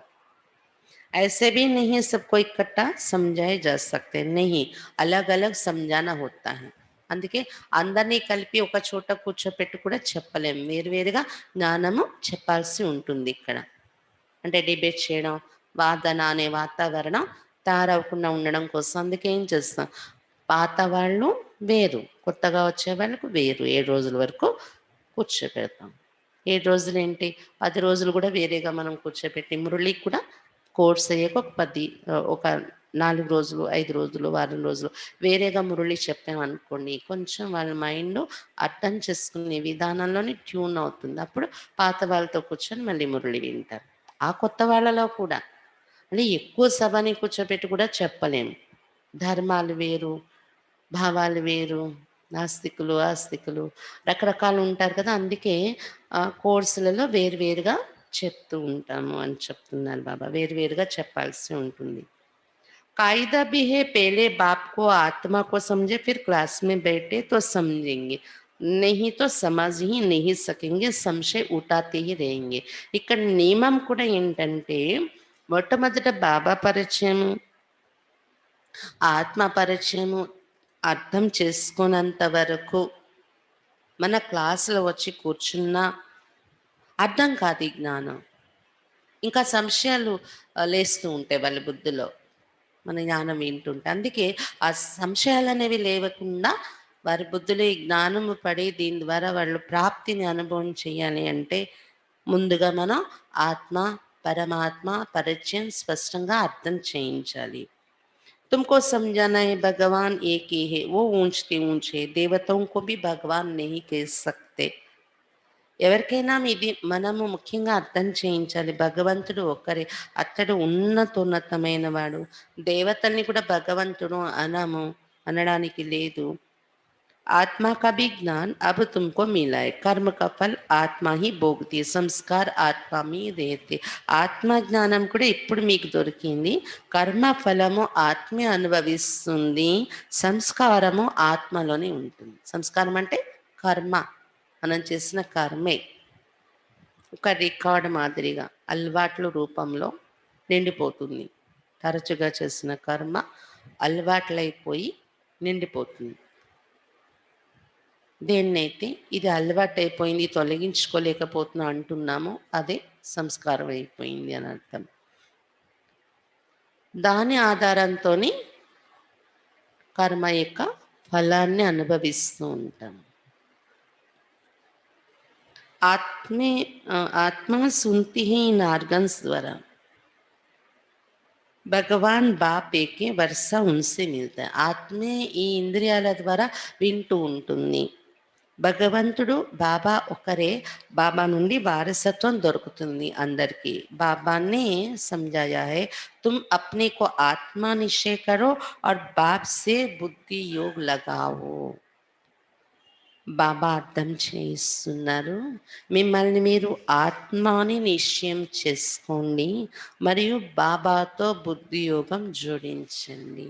ऐसे भी नहीं सबको इकट्ठा समझाए जा सकते, नहीं, अलग अलग समझाना होता है. అందుకే అందరినీ కలిపి ఒక చోట కూర్చోపెట్టి కూడా చెప్పలేం, వేరువేరుగా జ్ఞానము చెప్పాల్సి ఉంటుంది ఇక్కడ. అంటే డిబేట్ చేయడం, వాదన అనే వాతావరణం తయారవకుండా ఉండడం కోసం. అందుకే ఏం చేస్తాం, పాత వాళ్ళు వేరు, కొత్తగా వచ్చే వాళ్ళకు వేరు 7 రోజుల వరకు కూర్చోపెడతాం. 7 రోజులు ఏంటి, 10 రోజులు కూడా వేరేగా మనం కూర్చోపెట్టి, మురళికి కూడా కోర్స్ అయ్యాక ఒక 4 రోజులు, 5 రోజులు, వారం రోజులు వేరేగా మురళి చెప్పామనుకోండి, కొంచెం వాళ్ళ మైండ్ అర్థం చేసుకునే విధానంలోనే ట్యూన్ అవుతుంది. అప్పుడు పాత వాళ్ళతో కూర్చొని మళ్ళీ మురళి వింటారు. ఆ కొత్త వాళ్ళలో కూడా అంటే ఎక్కువ సభని కూర్చోపెట్టి కూడా చెప్పలేము. ధర్మాలు వేరు, భావాలు వేరు, నాస్తికులు ఆస్తికులు రకరకాలు ఉంటారు కదా. అందుకే కోర్సులలో వేరువేరుగా చెప్తూ ఉంటాము అని చెప్తున్నారు బాబా. వేరువేరుగా చెప్పాల్సి ఉంటుంది. कायदा भी है, पहले बाप को आत्मा को समझे, फिर क्लास में बैठे तो समझेंगे, नहीं तो समझ ही नहीं सकेंगे, సంశయ ఉటాతే ही रहेंगे. ఇక్కడ నియమం కూడా ఏంటంటే, మొట్టమొదట బాబా పరిచయము, ఆత్మ పరిచయము అర్థం చేసుకున్నంత వరకు మన క్లాసులో వచ్చి కూర్చున్నా అర్థం కాదు ఈ జ్ఞానం. ఇంకా సంశయాలు లేస్తూ ఉంటాయి వాళ్ళ బుద్ధిలో మన జ్ఞానం వింటుంటే. అందుకే ఆ సంశయాలు అనేవి లేవకుండా వారి బుద్ధిలో ఈ జ్ఞానము పడి దీని ద్వారా వాళ్ళు ప్రాప్తిని అనుభవం చేయాలి అంటే ముందుగా మనం ఆత్మ పరమాత్మ పరిచయం స్పష్టంగా అర్థం చేయించాలి. तुमको समझाना है भगवान एक ही है, वो ऊंचते ऊंचे देवताओं को भी भगवान नहीं कह सकते. ఎవరికైనా ఇది మనము ముఖ్యంగా అర్థం చేయించాలి, భగవంతుడు ఒక్కరే, అతడు ఉన్నతోన్నతమైన వాడు. దేవతల్ని కూడా భగవంతుడు అనడానికి లేదు. आत्मा का भी ज्ञान अब तुमको मिला है, कर्म का फल आत्मा ही भोगती है, संस्कार आत्मा में रहते. ఆత్మ జ్ఞానం కూడా ఇప్పుడు మీకు దొరికింది. కర్మ ఫలము ఆత్మే అనుభవిస్తుంది, సంస్కారము ఆత్మలోనే ఉంటుంది. సంస్కారం అంటే కర్మ, మనం చేసిన కర్మే ఒక రికార్డ్ మాదిరిగా అలవాట్ల రూపంలో నిండిపోతుంది. తరచుగా చేసిన కర్మ అలవాట్లయిపోయి నిండిపోతుంది. దేన్నైతే ఇది అలవాటైపోయింది, తొలగించుకోలేకపోతున్నా అంటున్నామో అదే సంస్కారం అయిపోయింది అని అర్థం. దాని ఆధారంతోని కర్మ యొక్క ఫలాన్ని అనుభవిస్తూ ఉంటాం. आत्मा सुनती है इन आर्गन्स द्वारा. భగవాన్ బాప్ ఏకే వర్ష ఉన్సే మిల్తా. ఆత్మే ఈ ఇంద్రియాల ద్వారా వింటూ ఉంటుంది. భగవంతుడు బాబా ఒకరే. బాబా నుండి వారసత్వం దొరుకుతుంది అందరికీ. బాబానే समझाया है तुम अपने को आत्मा निश्चय करो और बाप से बुद्धि योग लगाओ. బాబా అర్థం చేయిస్తున్నారు, మిమ్మల్ని మీరు ఆత్మాని నిశ్చయం చేసుకోండి మరియు బాబాతో బుద్ధి యోగం జోడించండి.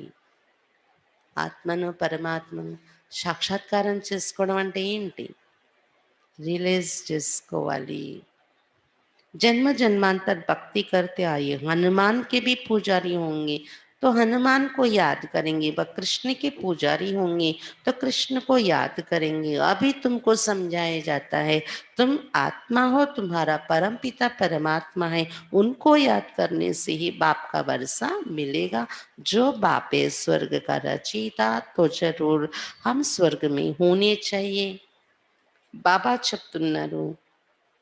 ఆత్మను పరమాత్మను సాక్షాత్కారం చేసుకోవడం అంటే ఏంటి? రియలైజ్ చేసుకోవాలి. जन्म जन्मांतर भक्ति करते आए, हनुमान के भी पुजारी होंगे तो हनुमान को याद करेंगे, वह कृष्ण के पुजारी होंगे तो कृष्ण को याद करेंगे. अभी तुमको समझाया जाता है तुम आत्मा हो, तुम्हारा परम पिता परमात्मा है, उनको याद करने से ही बाप का वर्षा मिलेगा. जो बाप है स्वर्ग का रचयिता, तो जरूर हम स्वर्ग में होने चाहिए. बाबा చెప్తున్నారు,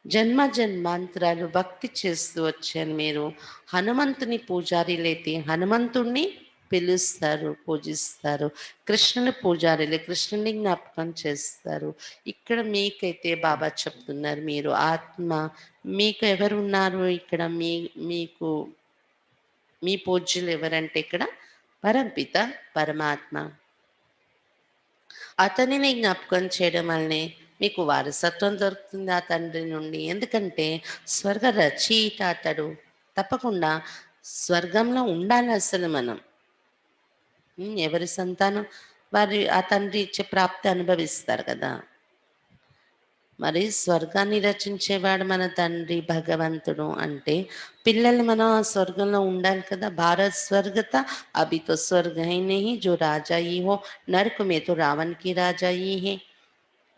జన్మ జన్మాంతరాలు భక్తి చేస్తూ వచ్చారు మీరు. హనుమంతుని పూజారీలైతే హనుమంతుణ్ణి పిలుస్తారు, పూజిస్తారు. కృష్ణుని పూజారీలే కృష్ణుని జ్ఞాపకం చేస్తారు. ఇక్కడ మీకైతే బాబా చెప్తున్నారు, మీరు ఆత్మ. మీకు ఎవరు ఉన్నారు ఇక్కడ? మీకు మీ పూజ్యులు ఎవరంటే ఇక్కడ పరంపిత పరమాత్మ. అతనిని జ్ఞాపకం చేయడం వల్లనే మీకు వారసత్వం దొరుకుతుంది ఆ తండ్రి నుండి. ఎందుకంటే స్వర్గ రచయిత అతడు. తప్పకుండా స్వర్గంలో ఉండాలి అసలు మనం. ఎవరి సంతానం వారి ఆ తండ్రి ఇచ్చే ప్రాప్తి అనుభవిస్తారు కదా. మరి స్వర్గాన్ని రచించేవాడు మన తండ్రి భగవంతుడు అంటే పిల్లలు మనం ఆ స్వర్గంలో ఉండాలి కదా. భారత్ స్వర్గత అభి తో స్వర్గ హై నహీ జో రాజా ఈ హో నరక్ మే తో రావణ్ కి రాజా ఈ హే.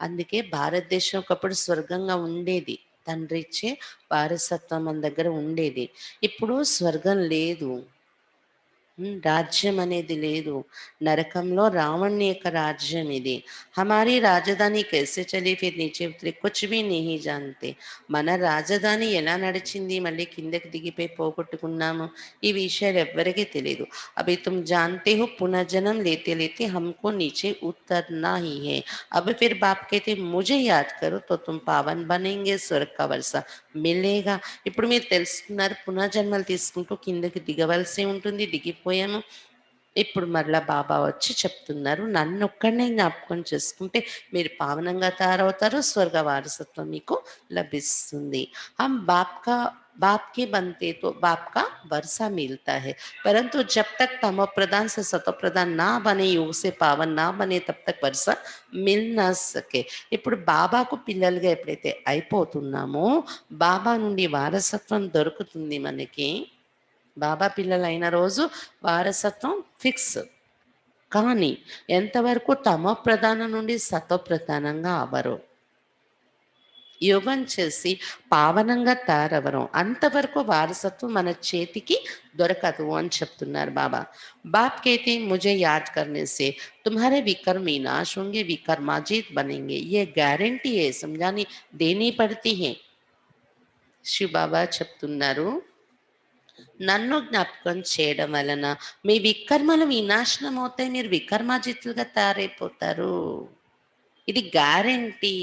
అందుకే భారతదేశం ఒకప్పుడు స్వర్గంగా ఉండేది. తండ్రి ఇచ్చే వారసత్వం మన దగ్గర ఉండేది. ఇప్పుడు స్వర్గం లేదు, రాజ్యం అనేది లేదు. నరకంలో రావణ్ యొక్క రాజ్యం ఇది. హమారీ రాజధాని కైసే చలి ఫిర్ నీచే ఉతరే కుచ్ భీ నహీ జాన్తే. మన రాజధాని ఎలా నడిచింది, మళ్ళీ కిందకి దిగిపోయి పోగొట్టుకున్నాము, ఈ విషయాలు ఎవ్వరికీ తెలియదు. అభి తుమ్ జాన్తే హో పునర్జన్మ లేతే లేతే హమ్కో నీచే ఉతర్నా హీ హై. अब फिर बाप कहते मुझे याद करो तो तुम पावन बनेंगे, स्वर्ग का वर्षा మిలేగా. ఇప్పుడు మీరు తెలుసుకున్నారు, పునర్జన్మలు తీసుకుంటూ కిందకి దిగవలసి ఉంటుంది, దిగిపోయాము. ఇప్పుడు మరలా బాబా వచ్చి చెప్తున్నారు, నన్ను ఒక్కడనే జ్ఞాపకం చేసుకుంటే మీరు పావనంగా తయారవుతారు, స్వర్గ వారసత్వం మీకు లభిస్తుంది. हम बाप के बनते तो बाप का वर्षा मिलता है, परंतु जब तक तमो प्रधान से सतो प्रधान ना बने, योग से पावन ना बने, तब तक वर्षा మిల్ నా సకే. ఇప్పుడు బాబాకు పిల్లలుగా ఎప్పుడైతే అయిపోతున్నామో బాబా నుండి వారసత్వం దొరుకుతుంది మనకి. బాబా పిల్లలు అయిన రోజు వారసత్వం ఫిక్స్. కానీ ఎంతవరకు తమో ప్రధానం నుండి సతో ప్రధానంగా అవరు, యోగం చేసి పావనంగా తయారవరం, అంతవరకు వారసత్వం మన చేతికి దొరకదు అని చెప్తున్నారు బాబా. बाप कहते हैं मुझे याद करने से तुम्हारे विकर्म विनाश होंगे, विकर्माजीत बनेंगे. ये गारंटी है, समझानी देनी पड़ती है. శివ బాబా చెప్తున్నారు, నన్ను జ్ఞాపకం చేయడం వలన మీ వికర్మలు వినాశనం అవుతాయి, మీరు వికర్మాజితులుగా తయారైపోతారు. ఇది గ్యారంటీ.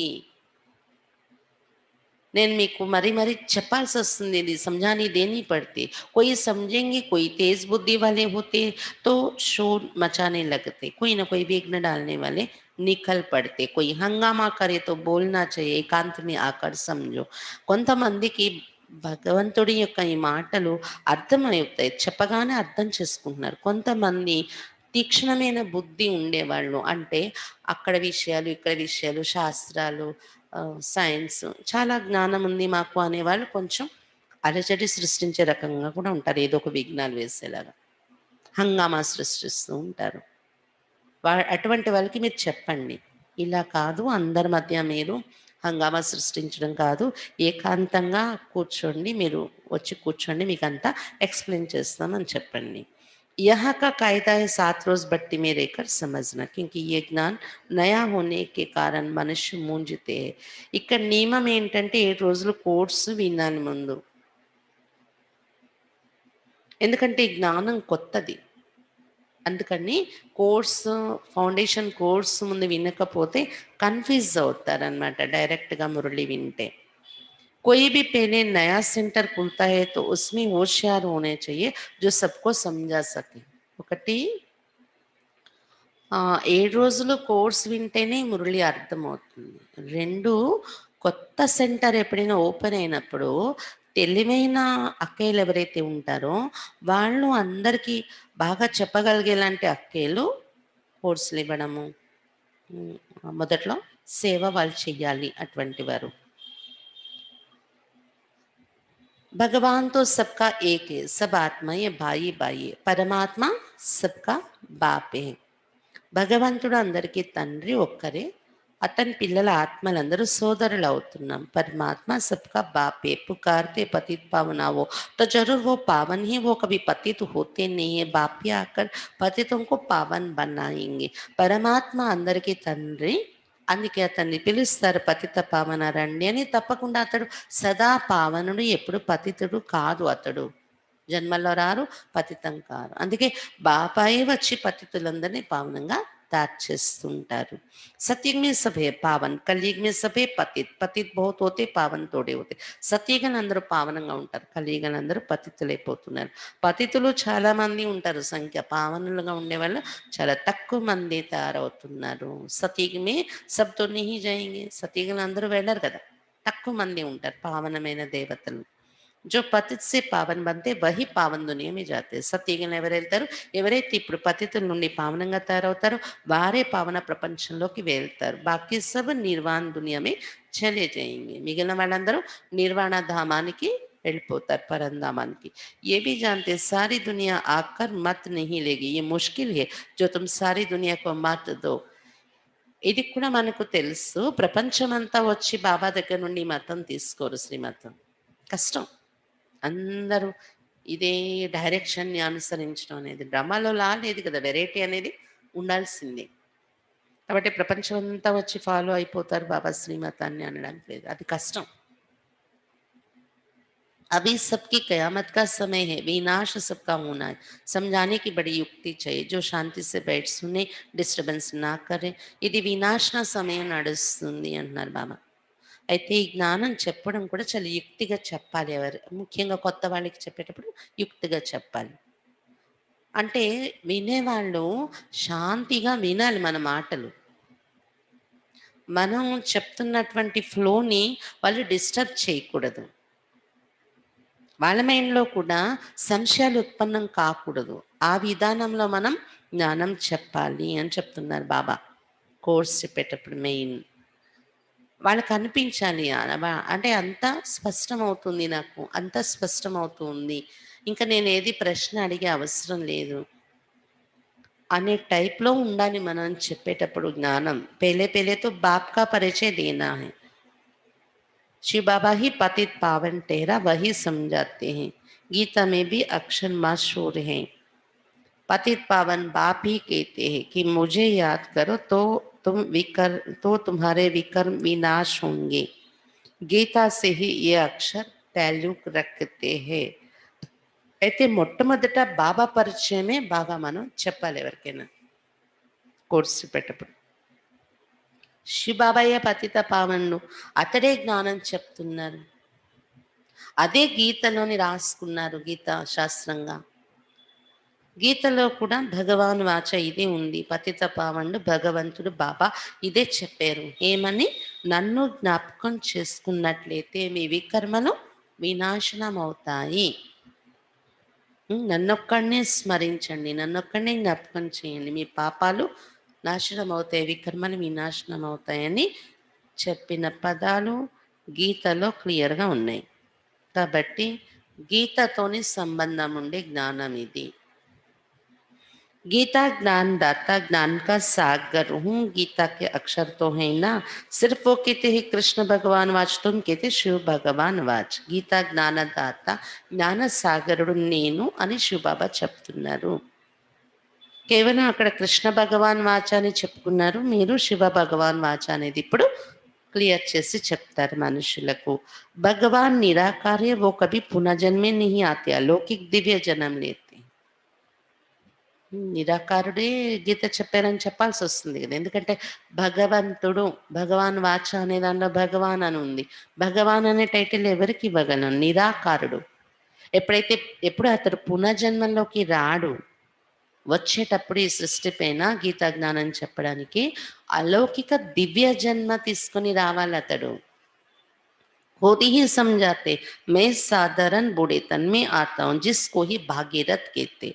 నేను మీకు మరీ మరీ చెప్పాల్సి వస్తుంది, ఇది समझानी देनी पड़ती. कोई समझेंगे, कोई तेज बुद्धि वाले होते तो शोर मचाने लगते, कोई ना कोई विघ्न डालने वाले निकल पड़ते. कोई हंगामा करे तो बोलना चाहिए, एकांत में आकर समझो. కొంతమందికి భగవంతుడి యొక్క ఈ మాటలు అర్థమవుతాయి, చెప్పగానే అర్థం చేసుకుంటున్నారు. కొంతమంది తీక్షణమైన బుద్ధి ఉండేవాళ్ళు. అంటే అక్కడ విషయాలు, ఇక్కడ విషయాలు, శాస్త్రాలు, సైన్స్ చాలా జ్ఞానం ఉంది మాకు అనేవాళ్ళు కొంచెం అలజడి సృష్టించే రకంగా కూడా ఉంటారు. ఏదో ఒక విఘ్నాలు వేసేలాగా. హంగామా సృష్టిస్తూ ఉంటారు. అటువంటి వాళ్ళకి మీరు చెప్పండి. ఇలా కాదు, అందరి మధ్య మీరు హంగామా సృష్టించడం కాదు. ఏకాంతంగా కూర్చోండి. మీరు వచ్చి కూర్చోండి. మీకంతా ఎక్స్‌ప్లెయిన్ చేస్తాం అని చెప్పండి. यहाँ का कायदा है 7 रोज़ भट्टी में रहकर समझना क्योंकि ये ज्ञान नया होने के कारण మనుష్య మూంజితే है. ఇక్కడ నియమం ఏంటంటే 7 రోజులు కోర్సు వినాలి ముందు. ఎందుకంటే ఈ జ్ఞానం కొత్తది. అందుకని కోర్సు, ఫౌండేషన్ కోర్సు ముందు వినకపోతే కన్‌ఫ్యూజ్ అవుతారనమాట డైరెక్ట్‌గా మురళి వింటే. कोई भी पहले नया सेंटर खुलता है तो उसमें होशियार होने चाहिए जो सबको समझा सके. ఒకటి 7 రోజులు కోర్స్ వింటేనే మురళి అర్థమవుతుంది. 2 కొత్త సెంటర్ ఎప్పుడైనా ఓపెన్ అయినప్పుడు తెలివైన అక్కయ్యలు ఎవరైతే ఉంటారో వాళ్ళు అందరికీ బాగా చెప్పగలిగేలాంటి అక్కయ్యలు కోర్సులు ఇవ్వడము. మొదట్లో సేవ వాళ్ళు చెయ్యాలి అటువంటి వారు. भगवान तो सबका एक है, सब आत्माएं भाई भाई है, పరమాత్మ सबका బాప్ है. భగవంతుడు అందరికీ తండ్రి ఒక్కరే, అతని పిల్లల ఆత్మలందరూ సోదరులు అవుతున్నాం. పరమాత్మ सबका बाप है. पुकारते पतित पावन आओ तो जरूर वो पावन ही, वो कभी पतित होते नहीं है. बाप ही आकर पतितों को पावन बनाएंगे. పరమాత్మ అందరికీ తండ్రి, అందుకే అతన్ని పిలుస్తారు పతిత పావన రండి అని. తప్పకుండా అతడు సదా పావనుడు, ఎప్పుడు పతితుడు కాదు. అతడు జన్మల్లో రారు, పతితం కారు. అందుకే బాపాయే వచ్చి పతితులందరినీ పావనంగా తయారు చేస్తుంటారు. సత్యుग में सब है पावन, कलयुग में सब है पतित. पतित बहुत होते, पावन తోడే होते. సత్యుగం అందరూ పావనంగా ఉంటారు, కలియుగం అందరూ పతితులైపోతున్నారు. పతితులు చాలా మంది ఉంటారు సంఖ్య, పావనులుగా ఉండేవాళ్ళు చాలా తక్కువ మంది తయారవుతున్నారు. సత్యుగమే సబ్ తో नहीं जाएंगे. సత్యుగం అందరూ వెళ్ళరు కదా, తక్కువ మంది ఉంటారు పావనమైన దేవతలు. जो పతిత్ से पावन बनते वही पावन दुनिया में जाते. సత్యుగంలో ఎవరు వెళ్తారు, ఎవరైతే ఇప్పుడు పతితుల నుండి పావనంగా తయారవుతారో వారే పావన ప్రపంచంలోకి వెళ్తారు. బాకీ సబ్ నిర్వాణ దునియామే చలే जाएंगे. మిగిలిన వాళ్ళందరూ నిర్వాణ ధామానికి వెళ్ళిపోతారు, పరంధామానికి. ये भी जानते सारी दुनिया आकर मत नहीं लेगी. ये मुश्किल है जो तुम सारी दुनिया को मत दो. ఇది కూడా మనకు తెలుసు. ప్రపంచమంతా వచ్చి బాబా దగ్గర నుండి మతం తీసుకోరు, శ్రీమతం. కష్టం. అందరూ ఇదే డైరెక్షన్ని అనుసరించడం అనేది డ్రామాలో లేదు కదా, వెరైటీ అనేది ఉండాల్సిందే. కాబట్టి ప్రపంచం అంతా వచ్చి ఫాలో అయిపోతారు బాబా శ్రీమతాన్ని అనడానికి లేదు, అది కష్టం. अभी सबकी कयामत का समय है, विनाश सबका होना है. समझाने की बड़ी युक्ति चाहिए. जो शांति से बैठ सुने, डिस्टर्बेंस ना करें. ఇది వినాశన సమయం నడుస్తుంది అంటున్నారు బాబా. అయితే ఈ జ్ఞానం చెప్పడం కూడా చాలా యుక్తిగా చెప్పాలి. ఎవరు ముఖ్యంగా కొత్త వాళ్ళకి చెప్పేటప్పుడు యుక్తిగా చెప్పాలి. అంటే వినేవాళ్ళు శాంతిగా వినాలి మన మాటలు. మనం చెప్తున్నటువంటి ఫ్లోని వాళ్ళు డిస్టర్బ్ చేయకూడదు. వాళ్ళ మైండ్లో కూడా సంశయాలు ఉత్పన్నం కాకూడదు. ఆ విధానంలో మనం జ్ఞానం చెప్పాలి అని చెప్తున్నారు బాబా. కోర్స్ చెప్పేటప్పుడు మెయిన్ వాళ్ళకి అనిపించాలి. అంటే అంత స్పష్టమవుతుంది, నాకు అంత స్పష్టమవుతుంది, ఇంకా నేను ఏది ప్రశ్న అడిగే అవసరం లేదు అనే టైప్లో ఉండాలి మనం చెప్పేటప్పుడు జ్ఞానం. పెళ్ళే పెళ్ళేతో బాప్ కా పరిచయ దేనా హై. शिव बाबा ही पतित पावन ठहरा वही समझाते हैं. गीता में भी अक्षर मशहूर हैं. पतित पावन बाप ही कहते हैं कि मुझे याद करो तो तुम्हारे विकर्म विनाश होंगे. गीता से ही ये अक्षर ताल्लुक रखते हैं. అయితే మొట్టమొదట బాబా పరిచయమే బాగా మనం చెప్పాలి ఎవరికైనా కోర్సు పెట్టప్పుడు. శివబాబాయే పతిత పావనుడు, అతడే జ్ఞానం చెప్తున్నారు. అదే గీతలోని రాసుకున్నారు, గీతా శాస్త్రంగా. గీతలో కూడా భగవాన్ వాచ ఇదే ఉంది. పతిత పావనుడు భగవంతుడు బాబా ఇదే చెప్పారు. ఏమని? నన్ను జ్ఞాపకం చేసుకున్నట్లయితే మీ వికర్మలు వినాశనం అవుతాయి. నన్నొక్కడినే స్మరించండి, నన్నొక్కడినే జ్ఞాపకం చేయండి, మీ పాపాలు నాశనం అవుతాయి, వికర్మలు వినాశనం అవుతాయని చెప్పిన పదాలు గీతలో క్లియర్గా ఉన్నాయి. కాబట్టి గీతతోని సంబంధం ఉండే జ్ఞానం ఇది. गीता ज्ञानदाता, ज्ञान का सागर हूँ, गीता के अक्षर तो है ना, सिर्फ वो कहते हैं कृष्ण भगवान वाच, तुम कहते शिव भगवान वाच. గీతా జ్ఞానదాత, జ్ఞాన సాగరుడు నేను అని శివబాబా చెప్తున్నారు. కేవలం అక్కడ కృష్ణ భగవాన్ వాచ అని చెప్పుకున్నారు, మీరు శివ భగవాన్ వాచ అనేది ఇప్పుడు క్లియర్ చేసి చెప్తారు మనుషులకు. భగవాన్ నిరాకార్య, वो कभी पुनर्जन्मे नहीं आते, अलौकिक दिव्य जन्म लेते. నిరాకారుడే గీత చెప్పారని చెప్పాల్సి వస్తుంది కదా, ఎందుకంటే భగవంతుడు, భగవాన్ వాచ అనే దాంట్లో భగవాన్ అని ఉంది. భగవాన్ అనే టైటిల్ ఎవరికి ఇవ్వగలను? నిరాకారుడు. ఎప్పుడు అతడు పునర్జన్మంలోకి రాడు, వచ్చేటప్పుడు ఈ సృష్టి పైన గీతా జ్ఞానం చెప్పడానికి అలౌకిక దివ్య జన్మ తీసుకొని రావాలి అతడు. खुद ही समझाते, मैं साधारण बूढ़े तन में आता हूँ जिसको ही भागीरथ कहते.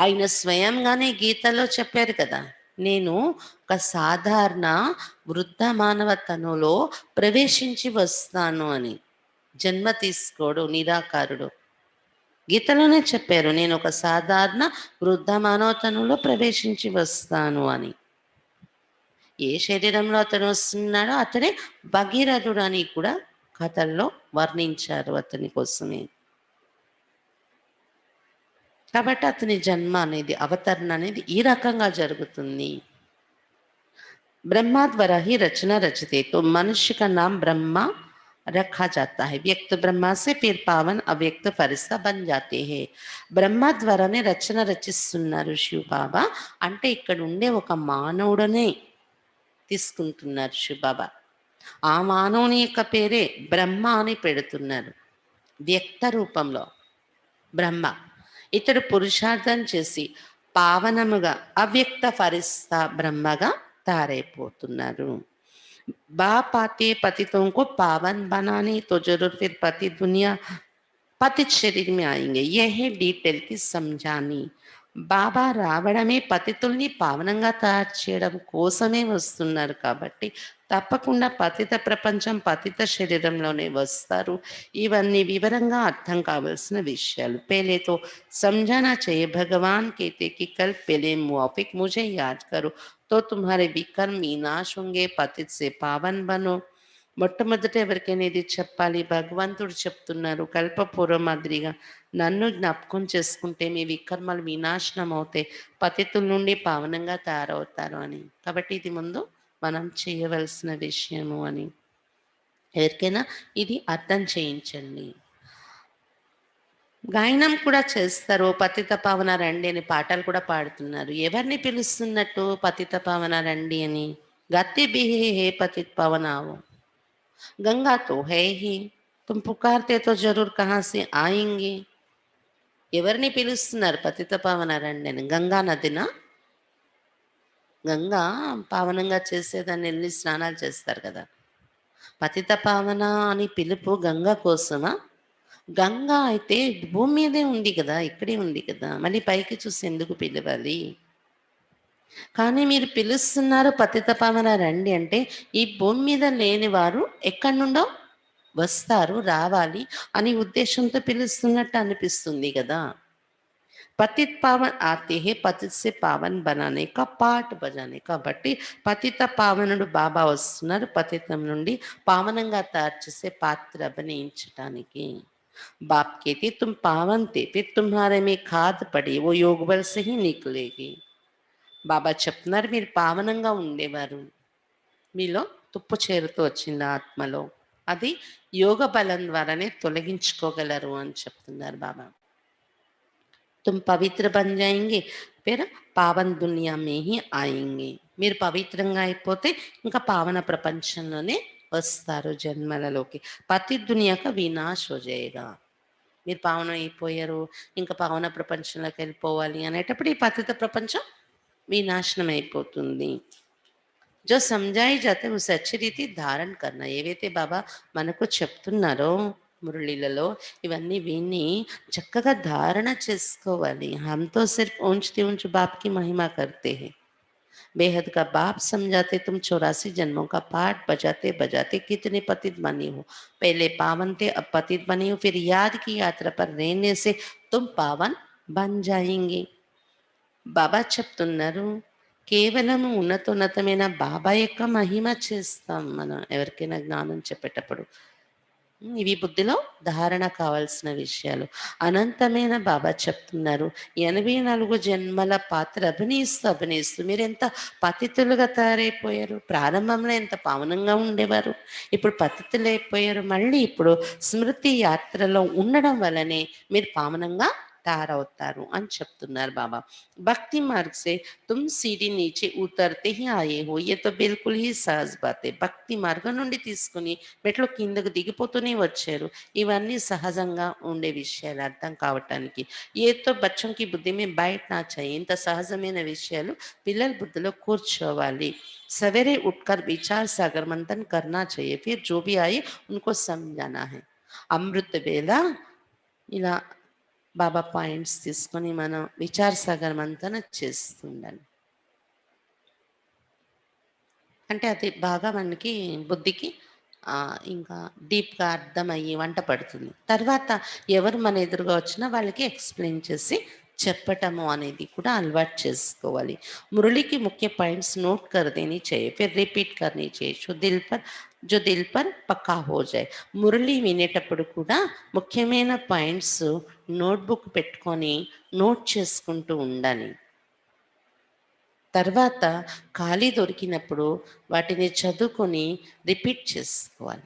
ఆయన స్వయంగానే గీతలో చెప్పారు కదా, నేను ఒక సాధారణ వృద్ధ మానవ తనులో ప్రవేశించి వస్తాను అని. జన్మ తీసుకోడు నిరాకారుడు. గీతలోనే చెప్పారు, నేను ఒక సాధారణ వృద్ధ మానవ తనులో ప్రవేశించి వస్తాను అని. ఏ శరీరంలో అతను వస్తున్నాడో అతడే భగీరథుడు అని కూడా కథల్లో వర్ణించారు అతని కోసమే. కాబట్టి అతని జన్మ అనేది, అవతరణ అనేది ఈ రకంగా జరుగుతుంది. ब्रह्मा द्वारा ही रचना रचते, तो मनुष्य का नाम ब्रह्मा रखा जाता है. व्यक्त ब्रह्मा से फिर पावन अव्यक्त फरिश्ता बन जाते हैं. బ్రహ్మ ద్వారానే రచన రచిస్తున్నారు శివ బాబా అంటే ఇక్కడ ఉండే ఒక మానవుడనే తీసుకుంటున్నారు శివ బాబా. ఆ మానవుని యొక్క పేరే బ్రహ్మ అని పెడుతున్నారు, వ్యక్త రూపంలో బ్రహ్మ. ఇతడు పురుషార్థం చేసి పావనముగా అవ్యక్త ఫరిస్తా బ్రహ్మగా తయారైపోతున్నారు. बाप आते पतितों को पावन बनाने, तो जरूर फिर पति दुनिया పతిత్ శరీర్ में आएंगे. यह है డీటెయిల్ కి समझानी. బాబా రావడమే పతితుల్ని పావనంగా తయారు చేయడం కోసమే వస్తున్నారు కాబట్టి తప్పకుండా పతిత ప్రపంచం పతిత శరీరంలోనే వస్తారు. ఇవన్నీ వివరంగా అర్థం కావాల్సిన విషయాలు. पहले तो समझाना चाहिए, भगवान कहते कि कल पहले मुआफिक मुझे याद करो तो तुम्हारे विकर्म विनाश होंगे, पतित से पावन बनो. మొట్టమొదట ఎవరికైనా ఇది చెప్పాలి, భగవంతుడు చెప్తున్నారు కల్పపూర్వ మాదిరిగా నన్ను జ్ఞాపకం చేసుకుంటే మీ వికర్మలు వినాశనం అవుతాయి, పతితుల నుండి పావనంగా తయారవుతారు అని. కాబట్టి ఇది ముందు మనం చేయవలసిన విషయము అని ఎవరికైనా ఇది అర్థం చేయించండి. గాయనం కూడా చేస్తారు, పతిత పావన రండి అని పాటలు కూడా పాడుతున్నారు. ఎవరిని పిలుస్తున్నట్టు పతిత పావన రండి అని? గతి బిహే హే పతిత పావన ఆవో, गंगा तो है ही, तुम पुकारते तो जरूर कहाँ से आएंगे. ఎవరిని పిలుస్తున్నారు పతిత పావన రండి అని? గంగా నదినా? గంగా పావనంగా చేసేదాన్ని వెళ్ళి స్నానాలు చేస్తారు కదా. పతిత పావన అని పిలుపు గంగా కోసమా? గంగా అయితే భూమి మీదే ఉంది కదా, ఇక్కడే ఉంది కదా, మళ్ళీ పైకి చూసి ఎందుకు పిలవాలి? కానీ మీరు పిలుస్తున్నారు పతిత పావన రండి అంటే ఈ భూమి మీద లేని వారు ఎక్కడి నుండో వస్తారు, రావాలి అని ఉద్దేశంతో పిలుస్తున్నట్టు అనిపిస్తుంది కదా. పతిత్ పావన్ ఆతే హే పతిత్ సే పావన్ బనానే కా పాట బజానే. కాబట్టి పతిత పావనుడు బాబా వస్తున్నారు పతితం నుండి పావనంగా తయారు చేసే పాత్ర అభినయించటానికి. बाप कहते तुम पावन थे, फिर तुम्हारे में खाद पड़ी, वो योग बल से ही निकलेगी. బాబా చెప్తున్నారు మీరు పావనంగా ఉండేవారు, మీలో తుప్పు చేరుతూ వచ్చింది ఆత్మలో, అది యోగ బలం ద్వారానే తొలగించుకోగలరు అని చెప్తున్నారు బాబా. तुम పవిత్ర बन जाएंगे, फिर పావన్ దునియా మే హీ ఆయేంగే. మీరు పవిత్రంగా అయిపోతే ఇంకా పావన ప్రపంచంలోనే వస్తారు జన్మలలోకి. పతి దునియాక వినాశ్ హో జాయేగా. మీరు పావనం అయిపోయారు ఇంకా పావన ప్రపంచంలోకి వెళ్ళిపోవాలి అనేటప్పుడు ఈ పతిత ప్రపంచం వినాశనం అయిపోతుంది. जो समझाई जाते उसे अच्छी रीति धारण करना. ఏవైతే బాబా మనకు చెప్తున్నారో మురళిలలో ఇవన్నీ విని చక్కగా ధారణ చేసుకోవాలి. हम तो सिर्फ ऊंचती ऊंच बाप की महिमा करते हैं, बेहद का बाप समझाते तुम 84 जन्मों का पाठ बजाते बजाते कितने पतित बने हो, पहले पावन थे अब पतित बने हो, फिर याद की यात्रा पर रहने से तुम पावन बन जाएंगे. బాబా చెప్తున్నారు, కేవలం ఉన్నతోన్నతమైన బాబా యొక్క మహిమ చేస్తాం మనం ఎవరికైనా జ్ఞానం చెప్పేటప్పుడు. ఇవి బుద్ధిలో ధారణ కావాల్సిన విషయాలు. అనంతమైన బాబా చెప్తున్నారు, 84 జన్మల పాత్ర అభినయిస్తూ అభినయిస్తూ మీరెంత పతితులుగా తయారైపోయారు. ప్రారంభంలో ఎంత పావనంగా ఉండేవారు, ఇప్పుడు పతితులైపోయారు. మళ్ళీ ఇప్పుడు స్మృతి యాత్రలో ఉండడం వల్లనే మీరు పావనంగా తయారవుతారు అని చెప్తున్నారు బాబా. భక్తి మార్గ్ సే తుమ్ సీడీ నీచే ఉతర్తే హీ ఆయే హో, ఏ తో బిల్కుల్ హీ సహజ్ బాతే. భక్తి మార్గం నుండి తీసుకుని మెట్లు కిందకు దిగిపోతూనే వచ్చారు. ఇవన్నీ సహజంగా ఉండే విషయాలు అర్థం కావటానికి. ఏతో బచ్చంకి బుద్ధి మే బయట నా చాయి, ఇంత సహజమైన విషయాలు పిల్లల బుద్ధిలో కూర్చోవాలి. సవేరే ఉట్కర్ విచార్ సాగర్ మంథన్ కర్నా చాహియే, ఫిర్ జో భీ ఆయే ఉनको समझाना है. అమృత వేళ ఇలా బాబా పాయింట్స్ తీసుకొని మనం విచార సాగర్ మంతన చేస్తుండాలి. అంటే అది బాగా మనకి బుద్ధికి ఇంకా డీప్గా అర్థమయ్యి వంట పడుతుంది. తర్వాత ఎవరు మన ఎదురుగా వచ్చినా వాళ్ళకి ఎక్స్ప్లెయిన్ చేసి చెప్పటము అనేది కూడా అలవాటు చేసుకోవాలి. మురళికి ముఖ్య పాయింట్స్ నోట్ कर देनी चाहिए, फिर रिपीट करनी चाहिए जो दिल पर పక్కా हो जाए. మురళి వినేటప్పుడు కూడా ముఖ్యమైన పాయింట్స్ నోట్బుక్ పెట్టుకొని నోట్ చేసుకుంటూ ఉండాలి. తర్వాత ఖాళీ దొరికినప్పుడు వాటిని చదువుకొని రిపీట్ చేసుకోవాలి.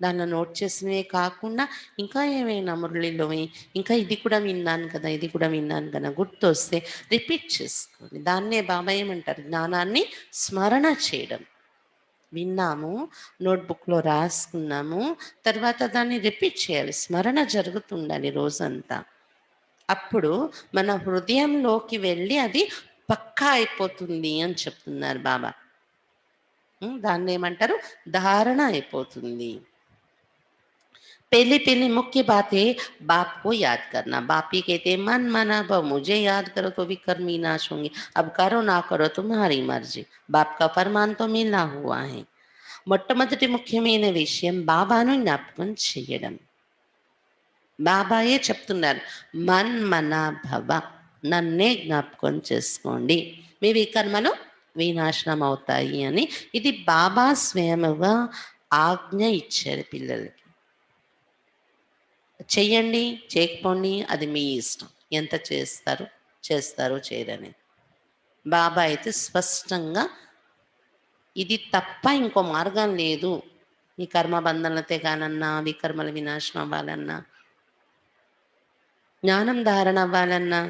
దానిలో నోట్ చేసినవే కాకుండా ఇంకా ఏమైనా మురళిలోవి ఇంకా ఇది కూడా విన్నాను కదా, ఇది కూడా విన్నాను కదా గుర్తొస్తే రిపీట్ చేసుకోండి. దాన్నే బాబా ఏమంటారు, జ్ఞానాన్ని స్మరణ చేయడం. విన్నాము, నోట్బుక్లో రాసుకున్నాము, తర్వాత దాన్ని రిపీట్ చేయాలి. స్మరణ జరుగుతుండాలి రోజంతా. అప్పుడు మన హృదయంలోకి వెళ్ళి అది పక్కా అయిపోతుంది అని చెప్తున్నారు బాబా. దాన్ని ఏమంటారు, ధారణ అయిపోతుంది. पहली मुख्य बात है बाप को याद करना. बाप ही कहते हैं मन मना भव, मुझे याद करो तो भी कर्म विनाश होंगे, अब करो ना करो तुम्हारी मर्जी. बाप का फरमान तो मिला हुआ है. మొట్టమొదటి ముఖ్యమైన విషయం బాబాను జ్ఞాపకం చేయడం. బాబాయే చెప్తున్నారు, మన్ మన భవ, నన్నే జ్ఞాపకం చేసుకోండి, మీ వికర్మలు వినాశనం అవుతాయి అని. ఇది బాబా స్వయముగా ఆజ్ఞ ఇచ్చారు పిల్లలకి. చెయ్యండి చేయకపోండి అది మీ ఇష్టం, ఎంత చేస్తారు చేయరని. బాబా అయితే స్పష్టంగా ఇది తప్ప ఇంకో మార్గం లేదు, ఈ కర్మబంధనలు తెగాలన్నా, వికర్మల వినాశనం అవ్వాలన్నా, జ్ఞానం ధారణ అవ్వాలన్నా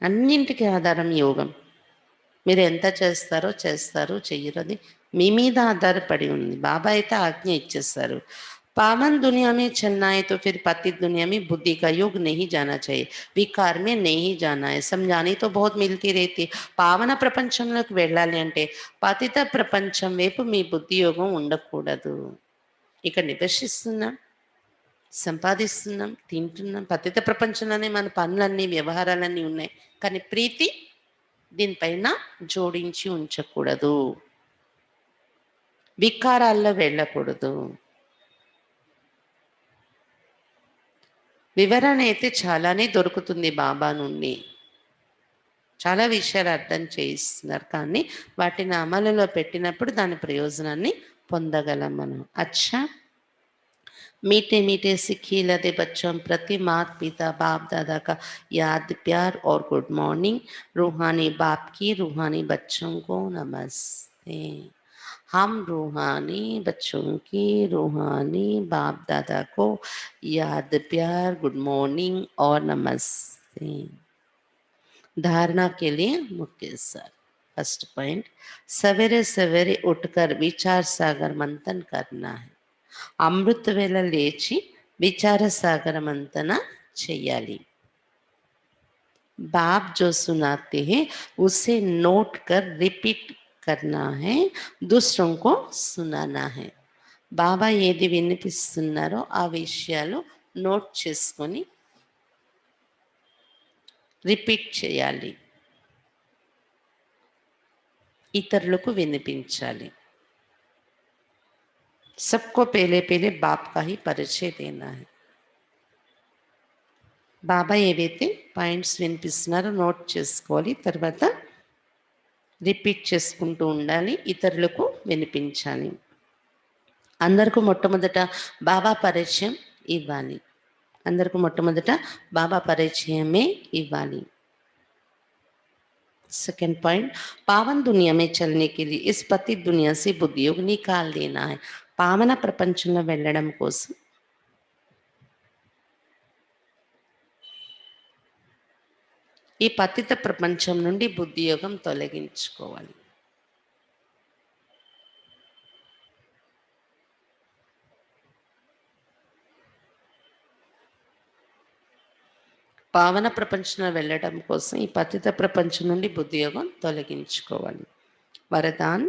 అన్నింటికీ ఆధారం యోగం. మీరు ఎంత చేస్తారు చెయ్యరు, అది మీ మీద ఆధారపడి ఉంది. బాబా అయితే ఆజ్ఞ ఇచ్చేస్తారు. पावन दुनिया में चलना है तो फिर पतित दुनिया में बुद्धि का योग नहीं जाना चाहिए, विकार में नहीं जाना है. समझानी तो बहुत मिलती रहती. పావన ప్రపంచంలోకి వెళ్ళాలి అంటే పతిత ప్రపంచం వైపు మీ బుద్ధి యోగం ఉండకూడదు. ఇక్కడ నివసిస్తున్నాం, సంపాదిస్తున్నాం, తింటున్నాం, పతిత ప్రపంచంలోనే మన పనులన్నీ వ్యవహారాలన్నీ ఉన్నాయి. కానీ ప్రీతి దీనిపైన జోడించి ఉంచకూడదు, వికారాల్లో వెళ్ళకూడదు. వివరణ అయితే చాలానే దొరుకుతుంది బాబా నుండి, చాలా విషయాలు అర్థం చేయిస్తున్నారు. కానీ వాటిని అమలులో పెట్టినప్పుడు దాని ప్రయోజనాన్ని పొందగలం మనం. అచ్చా, मीठे मीठे सिक्खी लदे बच्चों प्रति माता पिता बाप दादा का याद प्यार और गुड मॉर्निंग. रूहानी बाप की रूहानी बच्चों को नमस्ते. हम रूहानी बच्चों की रूहानी बाप दादा को याद प्यार गुड मॉर्निंग और नमस्ते. धारणा के लिए मुख्य सर फर्स्ट पॉइंट, सवेरे सवेरे उठकर विचार सागर मंथन करना है. అమృత వేళ లేచి విచార సాగర మంతన చెయ్యాలి. बाप जो सुनाते हैं उसे नोट कर रिपीट करना है, दूसरों को सुनाना है. బాబా ఏది వినిపిస్తున్నారో ఆ విషయాలు నోట్ చేసుకొని రిపీట్ చేయాలి, ఇతరులకు వినిపించాలి. सबको पहले पहले बाप का ही परिचय देना है. బాబా ఏవైతే పాయింట్స్ వినిపిస్తున్నారో నోట్ చేసుకోవాలి, తర్వాత రిపీట్ చేసుకుంటూ ఉండాలి, ఇతరులకు వినిపించాలి. అందరికీ మొట్టమొదట బాబా పరిచయం ఇవ్వాలి. అందరికీ మొట్టమొదట బాబా పరిచయమే ఇవ్వాలి. सेकंड पॉइंट, पावन दुनिया में चलने के लिए इस पतित दुनिया से बुद्धि योग निकाल देना है. పావన ప్రపంచంలో వెళ్ళడం కోసం ఈ పతిత ప్రపంచం నుండి బుద్ధి యోగం తొలగించుకోవాలి. పావన ప్రపంచంలో వెళ్ళడం కోసం ఈ పతిత ప్రపంచం నుండి బుద్ధి యోగం తొలగించుకోవాలి. वरदान,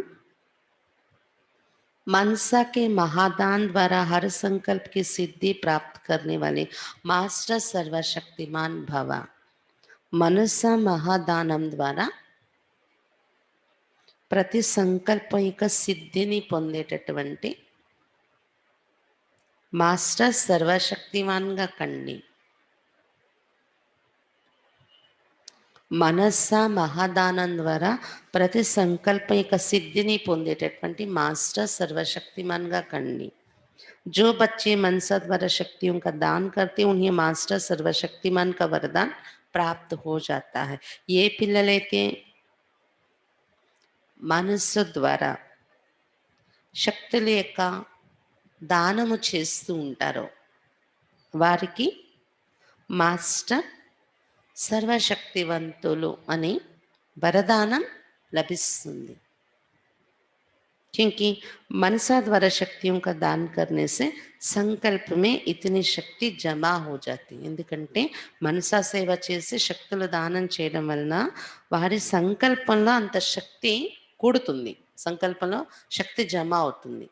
मनसा के महादान द्वारा हर संकल्प की सिद्धि प्राप्त करने वाले मास्टर सर्वशक्तिमान भव. మనస మహాదానం ద్వారా ప్రతి సంకల్పం యొక్క సిద్ధిని పొందేటటువంటి మాస్టర్ సర్వశక్తిమాన్గా కండి. మనస మహాదానం ద్వారా ప్రతి సంకల్పం యొక్క సిద్ధిని పొందేటటువంటి మాస్టర్ सर्वशक्तिमान कंडी. जो बच्चे मनसा द्वारा शक्तियों का दान करते उन्हें मास्टर सर्वशक्तिमान का वरदान प्राप्त हो जाता है. ये పిల్లలైతే మనస్సు ద్వారా శక్తుల యొక్క దానము చేస్తూ ఉంటారో వారికి మాస్టర్ सर्वशक्तिवंतुलु अने वरदानम लभिस्तुंदी. क्योंकि मनसा द्वारा शक्तियों का दान करने से संकल्प में इतनी शक्ति जमा हो जाती. ఎందుకంటే మనసా సేవ చేసి శక్తులు దానం చేయడం వలన వారి సంకల్పంలో అంత శక్తి కూడుతుంది, సంకల్పంలో శక్తి జమ అవుతుంది.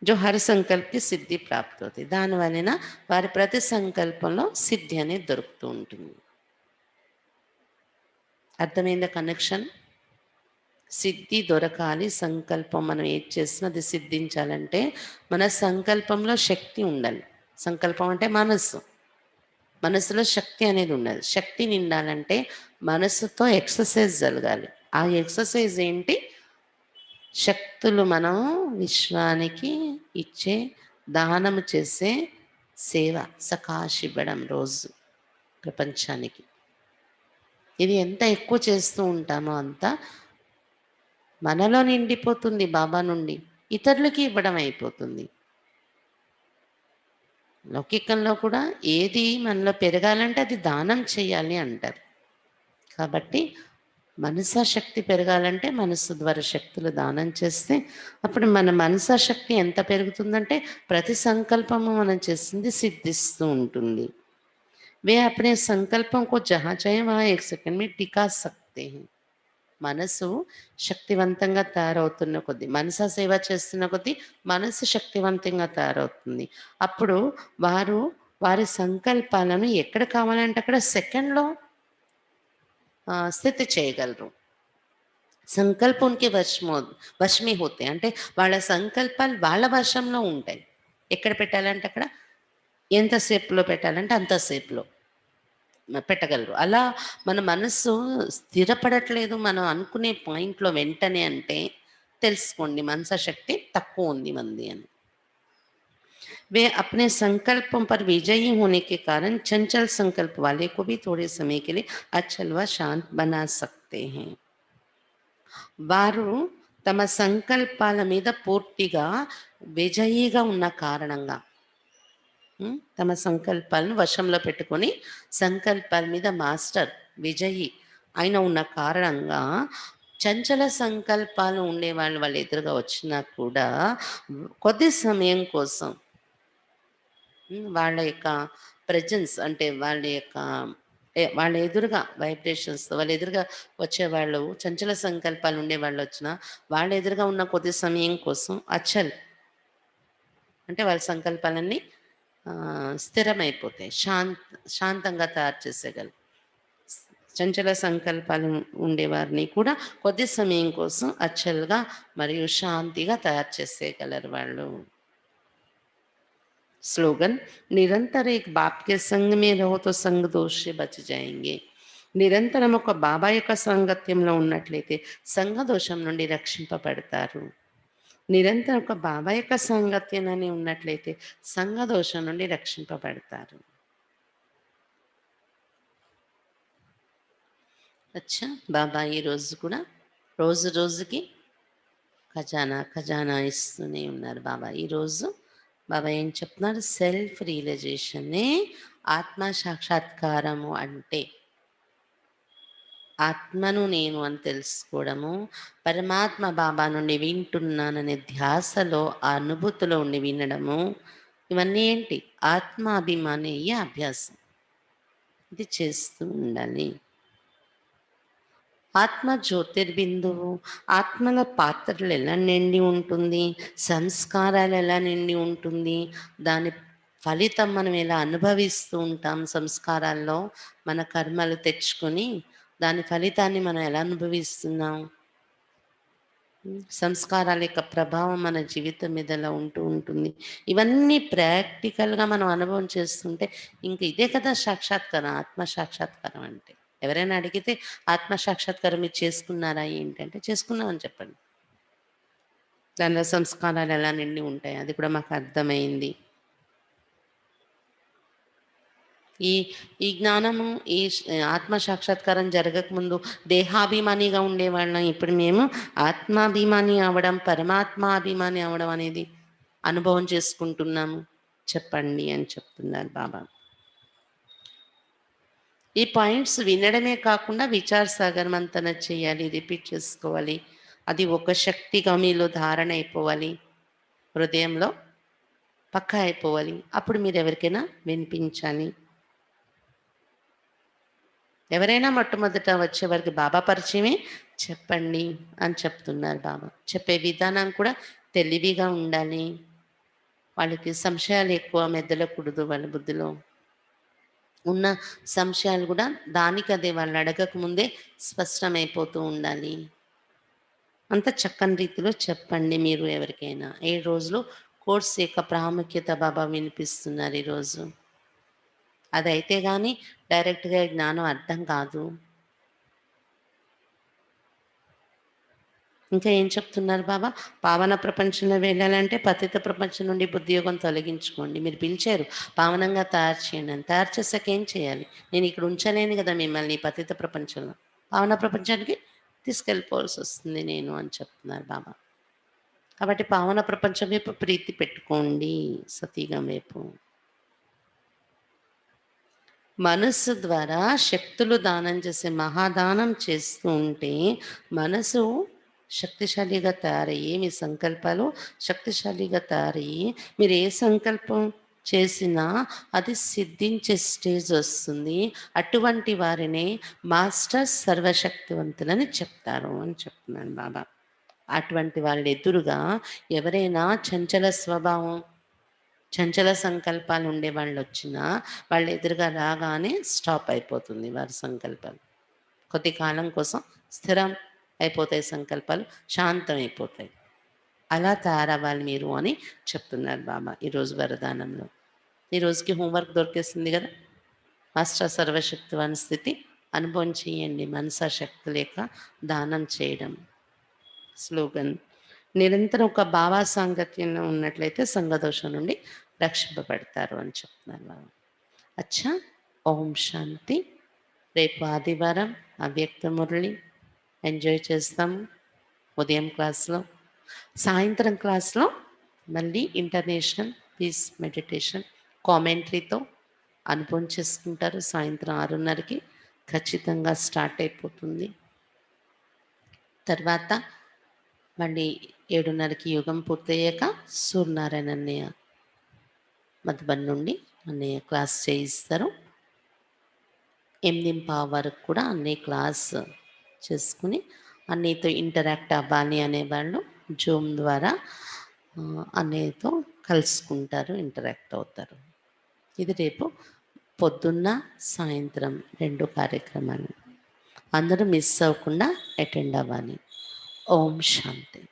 जो हर संकल्प की सिद्धि प्राप्त होती. దాని వలన వారి ప్రతి సంకల్పంలో సిద్ధి అనేది దొరుకుతూ ఉంటుంది. అర్థమైందా కనెక్షన్? సిద్ధి దొరకాలి, సంకల్పం మనం ఏది చేసినా అది సిద్ధించాలంటే మన సంకల్పంలో శక్తి ఉండాలి. సంకల్పం అంటే మనస్సు, మనసులో శక్తి అనేది ఉండాలి. శక్తి నిండాలంటే మనసుతో ఎక్సర్సైజ్ జరగాలి. ఆ ఎక్సర్సైజ్ ఏంటి? శక్తులు మనం విశ్వానికి ఇచ్చే దానము చేసే సేవ, సకాశ్ ఇవ్వడం రోజు ప్రపంచానికి. ఇది ఎంత ఎక్కువ చేస్తూ ఉంటామో అంత మనలో నిండిపోతుంది, బాబా నుండి ఇతరులకి ఇవ్వడం అయిపోతుంది. లౌకికంలో కూడా ఏది మనలో పెరగాలంటే అది దానం చేయాలి అంటారు. కాబట్టి మనసా శక్తి పెరగాలంటే మనసు ద్వారా శక్తులు దానం చేస్తే అప్పుడు మన మనసా శక్తి ఎంత పెరుగుతుందంటే ప్రతి సంకల్పము మనం చేసింది సిద్ధిస్తూ ఉంటుంది. वे अपने संकल्पों को जहाँ चाहे वहाँ 1 सेकंड में टिका सकते हैं. మనసు శక్తివంతంగా తయారవుతున్న కొద్దీ, మనసా సేవ చేస్తున్న కొద్దీ మనసు శక్తివంతంగా తయారవుతుంది. అప్పుడు వారు వారి సంకల్పాలను ఎక్కడ కావాలంటే అక్కడ సెకండ్లో స్థితి చేయగలరు. సంకల్ప ఉనికి వశ్ में होते हैं. అంటే వాళ్ళ సంకల్పాలు వాళ్ళ వశంలో ఉంటాయి. ఎక్కడ పెట్టాలంటే అక్కడ, ఎంతసేపులో పెట్టాలంటే అంతసేపులో పెట్టగలరు. అలా మన మనస్సు స్థిరపడట్లేదు మనం అనుకునే పాయింట్లో వెంటనే అంటే తెలుసుకోండి మనసా శక్తి తక్కువ ఉంది మంది అని. वे अपने संकल्पों पर विजयी होने के कारण चंचल संकल्प वाले को भी थोड़े समय के लिए अचल व शांत बना सकते हैं. వారు తమ సంకల్పాల మీద పూర్తిగా విజయీగా ఉన్న కారణంగా, తమ సంకల్పాలను వశంలో పెట్టుకొని సంకల్పాల మీద మాస్టర్ విజయి అయిన ఉన్న కారణంగా చంచల సంకల్పాలు ఉండేవాళ్ళు వాళ్ళ ఎదురుగా వచ్చినా కూడా కొద్ది సమయం కోసం వాళ్ళ యొక్క ప్రెజెన్స్ అంటే వాళ్ళ యొక్క వాళ్ళ ఎదురుగా వైబ్రేషన్స్‌తో వాళ్ళ ఎదురుగా వచ్చేవాళ్ళు చంచల సంకల్పాలు ఉండేవాళ్ళు వచ్చినా, వాళ్ళ ఎదురుగా ఉన్న కొద్ది సమయం కోసం అచల్ అంటే వాళ్ళ సంకల్పాలన్నీ స్థిరమైపోతాయి. శాంతంగా తయారు చేసేయగలరు. చంచల సంకల్పాలు ఉండేవారిని కూడా కొద్ది సమయం కోసం అచల్‌గా మరియు శాంతిగా తయారు చేసేయగలరు వాళ్ళు. स्लोगन నిరంతర एक बाप के संग में रहो तो संग दोष से बच जाएंगे. నిరంతరం ఒక బాబా యొక్క సాంగత్యంలో ఉన్నట్లయితే సంఘ దోషం నుండి రక్షింపబడతారు. నిరంతరం ఒక బాబా యొక్క సాంగత్యంలోనే ఉన్నట్లయితే సంఘ దోషం నుండి రక్షింపబడతారు. అచ్చా బాబా ఈ రోజు కూడా రోజు రోజుకి ఖజానా ఖజానా ఇస్తూనే ఉన్నారు బాబా. ఈరోజు బాబా ఏం చెప్తున్నారు? సెల్ఫ్ రియలైజేషనే ఆత్మ సాక్షాత్కారము అంటే ఆత్మను నేను అని తెలుసుకోవడము, పరమాత్మ బాబా నుండి వింటున్నాననే ధ్యాసలో ఆ అనుభూతిలో ఉండి వినడము, ఇవన్నీ ఏంటి? ఆత్మాభిమానీయ అభ్యాసం. ఇది చేస్తూ ఉండాలి. ఆత్మ జ్యోతిర్బిందువు. ఆత్మల పాత్రలు ఎలా నిండి ఉంటుంది? సంస్కారాలు ఎలా నిండి ఉంటుంది? దాని ఫలితం మనం ఎలా అనుభవిస్తూ ఉంటాం సంస్కారాల్లో? మన కర్మలు తెచ్చుకొని దాని ఫలితాన్ని మనం ఎలా అనుభవిస్తున్నాం? సంస్కారాల యొక్క ప్రభావం మన జీవితం మీద ఎలా ఉంటూ ఉంటుంది? ఇవన్నీ ప్రాక్టికల్‌గా మనం అనుభవం చేస్తుంటే ఇంక ఇదే కదా సాక్షాత్కారం, ఆత్మ సాక్షాత్కారం అంటే. ఎవరైనా అడిగితే ఆత్మ సాక్షాత్కారం మీరు చేసుకున్నారా ఏంటంటే, చేసుకున్నామని చెప్పండి. దానిలో సంస్కారాలు ఎలా నిండి ఉంటాయి అది కూడా మాకు అర్థమైంది. ఈ ఈ జ్ఞానము ఆత్మ సాక్షాత్కారం జరగకముందు దేహాభిమానిగా ఉండేవాళ్ళం. ఇప్పుడు మేము ఆత్మాభిమాని అవ్వడం, పరమాత్మాభిమాని అవ్వడం అనేది అనుభవం చేసుకుంటున్నాము. చెప్పండి అని చెప్తున్నారు బాబా. ఈ పాయింట్స్ వినడమే కాకుండా విచార సాగర్ మంతన చేయాలి, రిపీట్ చేసుకోవాలి. అది ఒక శక్తిగా మీలో ధారణ అయిపోవాలి, హృదయంలో పక్కా అయిపోవాలి. అప్పుడు మీరు ఎవరికైనా వినిపించాలి. ఎవరైనా మొట్టమొదట వచ్చేవారికి బాబా పరిచయమే చెప్పండి అని చెప్తున్నారు బాబా. చెప్పే విధానం కూడా తెలివిగా ఉండాలి. వాళ్ళకి సంశయాలు ఎక్కువ మెదలకూడదు. వాళ్ళ బుద్ధిలో ఉన్న సంశయాలు కూడా దానికదే వాళ్ళు అడగక ముందే స్పష్టమైపోతూ ఉండాలి. అంత చక్కని రీతిలో చెప్పండి మీరు ఎవరికైనా. 7 రోజులు కోర్స్ యొక్క ప్రాముఖ్యత బాబా వినిపిస్తున్నారు ఈరోజు. అదైతే కానీ డైరెక్ట్‌గా జ్ఞానం అర్థం కాదు. ఇంకా ఏం చెప్తున్నారు బాబా? పావన ప్రపంచంలో వెళ్ళాలంటే పతిత ప్రపంచం నుండి బుద్ధియోగం తొలగించుకోండి. మీరు పిలిచారు పావనంగా తయారు చేయండి అని. తయారు చేసాక ఏం చేయాలి? నేను ఇక్కడ ఉంచలేను కదా మిమ్మల్ని పతిత ప్రపంచంలో. పావన ప్రపంచానికి తీసుకెళ్ళిపోవాల్సొస్తుంది నేను అని చెప్తున్నారు బాబా. కాబట్టి పావన ప్రపంచం వైపు ప్రీతి పెట్టుకోండి, సతీగం వైపు. మనస్సు ద్వారా శక్తులు దానం చేసే మహాదానం చేస్తూ ఉంటే మనసు శక్తిశాలిగా తయారయ్యి, మీ సంకల్పాలు శక్తిశాలిగా తయారయ్యి, మీరు ఏ సంకల్పం చేసినా అది సిద్ధించే స్టేజ్ వస్తుంది. అటువంటి వారిని మాస్టర్ సర్వశక్తివంతులని చెప్తారు అని చెప్తున్నాను బాబా. అటువంటి వాళ్ళ ఎదురుగా ఎవరైనా చంచల స్వభావం, చంచల సంకల్పాలు ఉండేవాళ్ళు వచ్చినా వాళ్ళ ఎదురుగా రాగానే స్టాప్ అయిపోతుంది వారి సంకల్పాలు. కొద్ది కాలం కోసం స్థిరం అయిపోతాయి సంకల్పాలు, శాంతం అయిపోతాయి. అలా తయారవ్వాలి మీరు అని చెప్తున్నారు బాబా ఈరోజు వరదానంలో. ఈ రోజుకి హోంవర్క్ దొరికేసింది కదా. మాస్టర్ సర్వశక్తివాన్ స్థితి అనుభవం చేయండి. మనసా శక్తి లేక దానం చేయడం. స్లోగన్ నిరంతరం ఒక భావ సాంగత్యంలో ఉన్నట్లయితే సంఘదోషం నుండి రక్షింపబడతారు అని చెప్తున్నారు బాబా. అచ్చా, ఓం శాంతి. రేపు ఆదివారం అవ్యక్త మురళి ఎంజాయ్ చేస్తాము ఉదయం క్లాస్లో. సాయంత్రం క్లాస్లో మళ్ళీ ఇంటర్నేషనల్ పీస్ మెడిటేషన్ కామెంటరీతో అనుభవం చేసుకుంటారు. సాయంత్రం 6:30కి ఖచ్చితంగా స్టార్ట్ అయిపోతుంది. తర్వాత మళ్ళీ 7:30కి యుగం పూర్తయ్యాక సూర్యనారాయణ అన్నయ్య మధుబన్ నుండి అన్నయ్య క్లాస్ చేయిస్తారు. వరకు కూడా అన్నీ క్లాస్ చేసుకుని అన్నయ్యతో ఇంటరాక్ట్ అవ్వాలి అనేవాళ్ళు జూమ్ ద్వారా అన్నయ్యతో కలుసుకుంటారు, ఇంటరాక్ట్ అవుతారు. ఇది రేపు పొద్దున్న, సాయంత్రం 2 కార్యక్రమాలు. అందరూ మిస్ అవ్వకుండా అటెండ్ అవ్వాలి. ఓం శాంతి.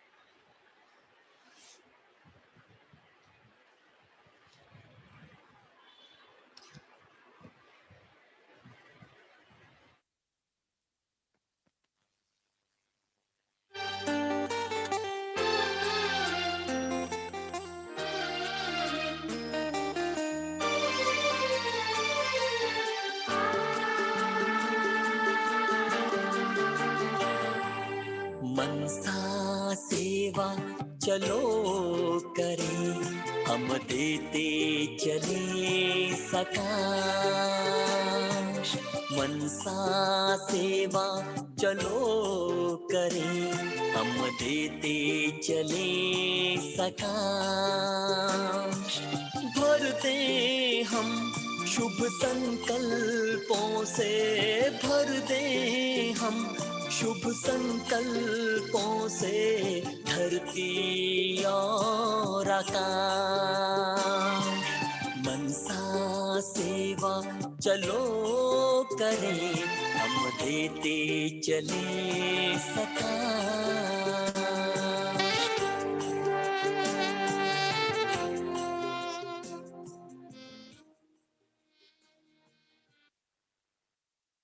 मनसा सेवा चलो करें, हम देते चले सकाश। मनसा सेवा चलो करें, हम देते चले सकाश। भरते हम शुभ संकल्पों से, भर दे हम शुभ संकल्पों से धरती और आकाश। मनसा सेवा चलो करें, हम देते चले सकाश।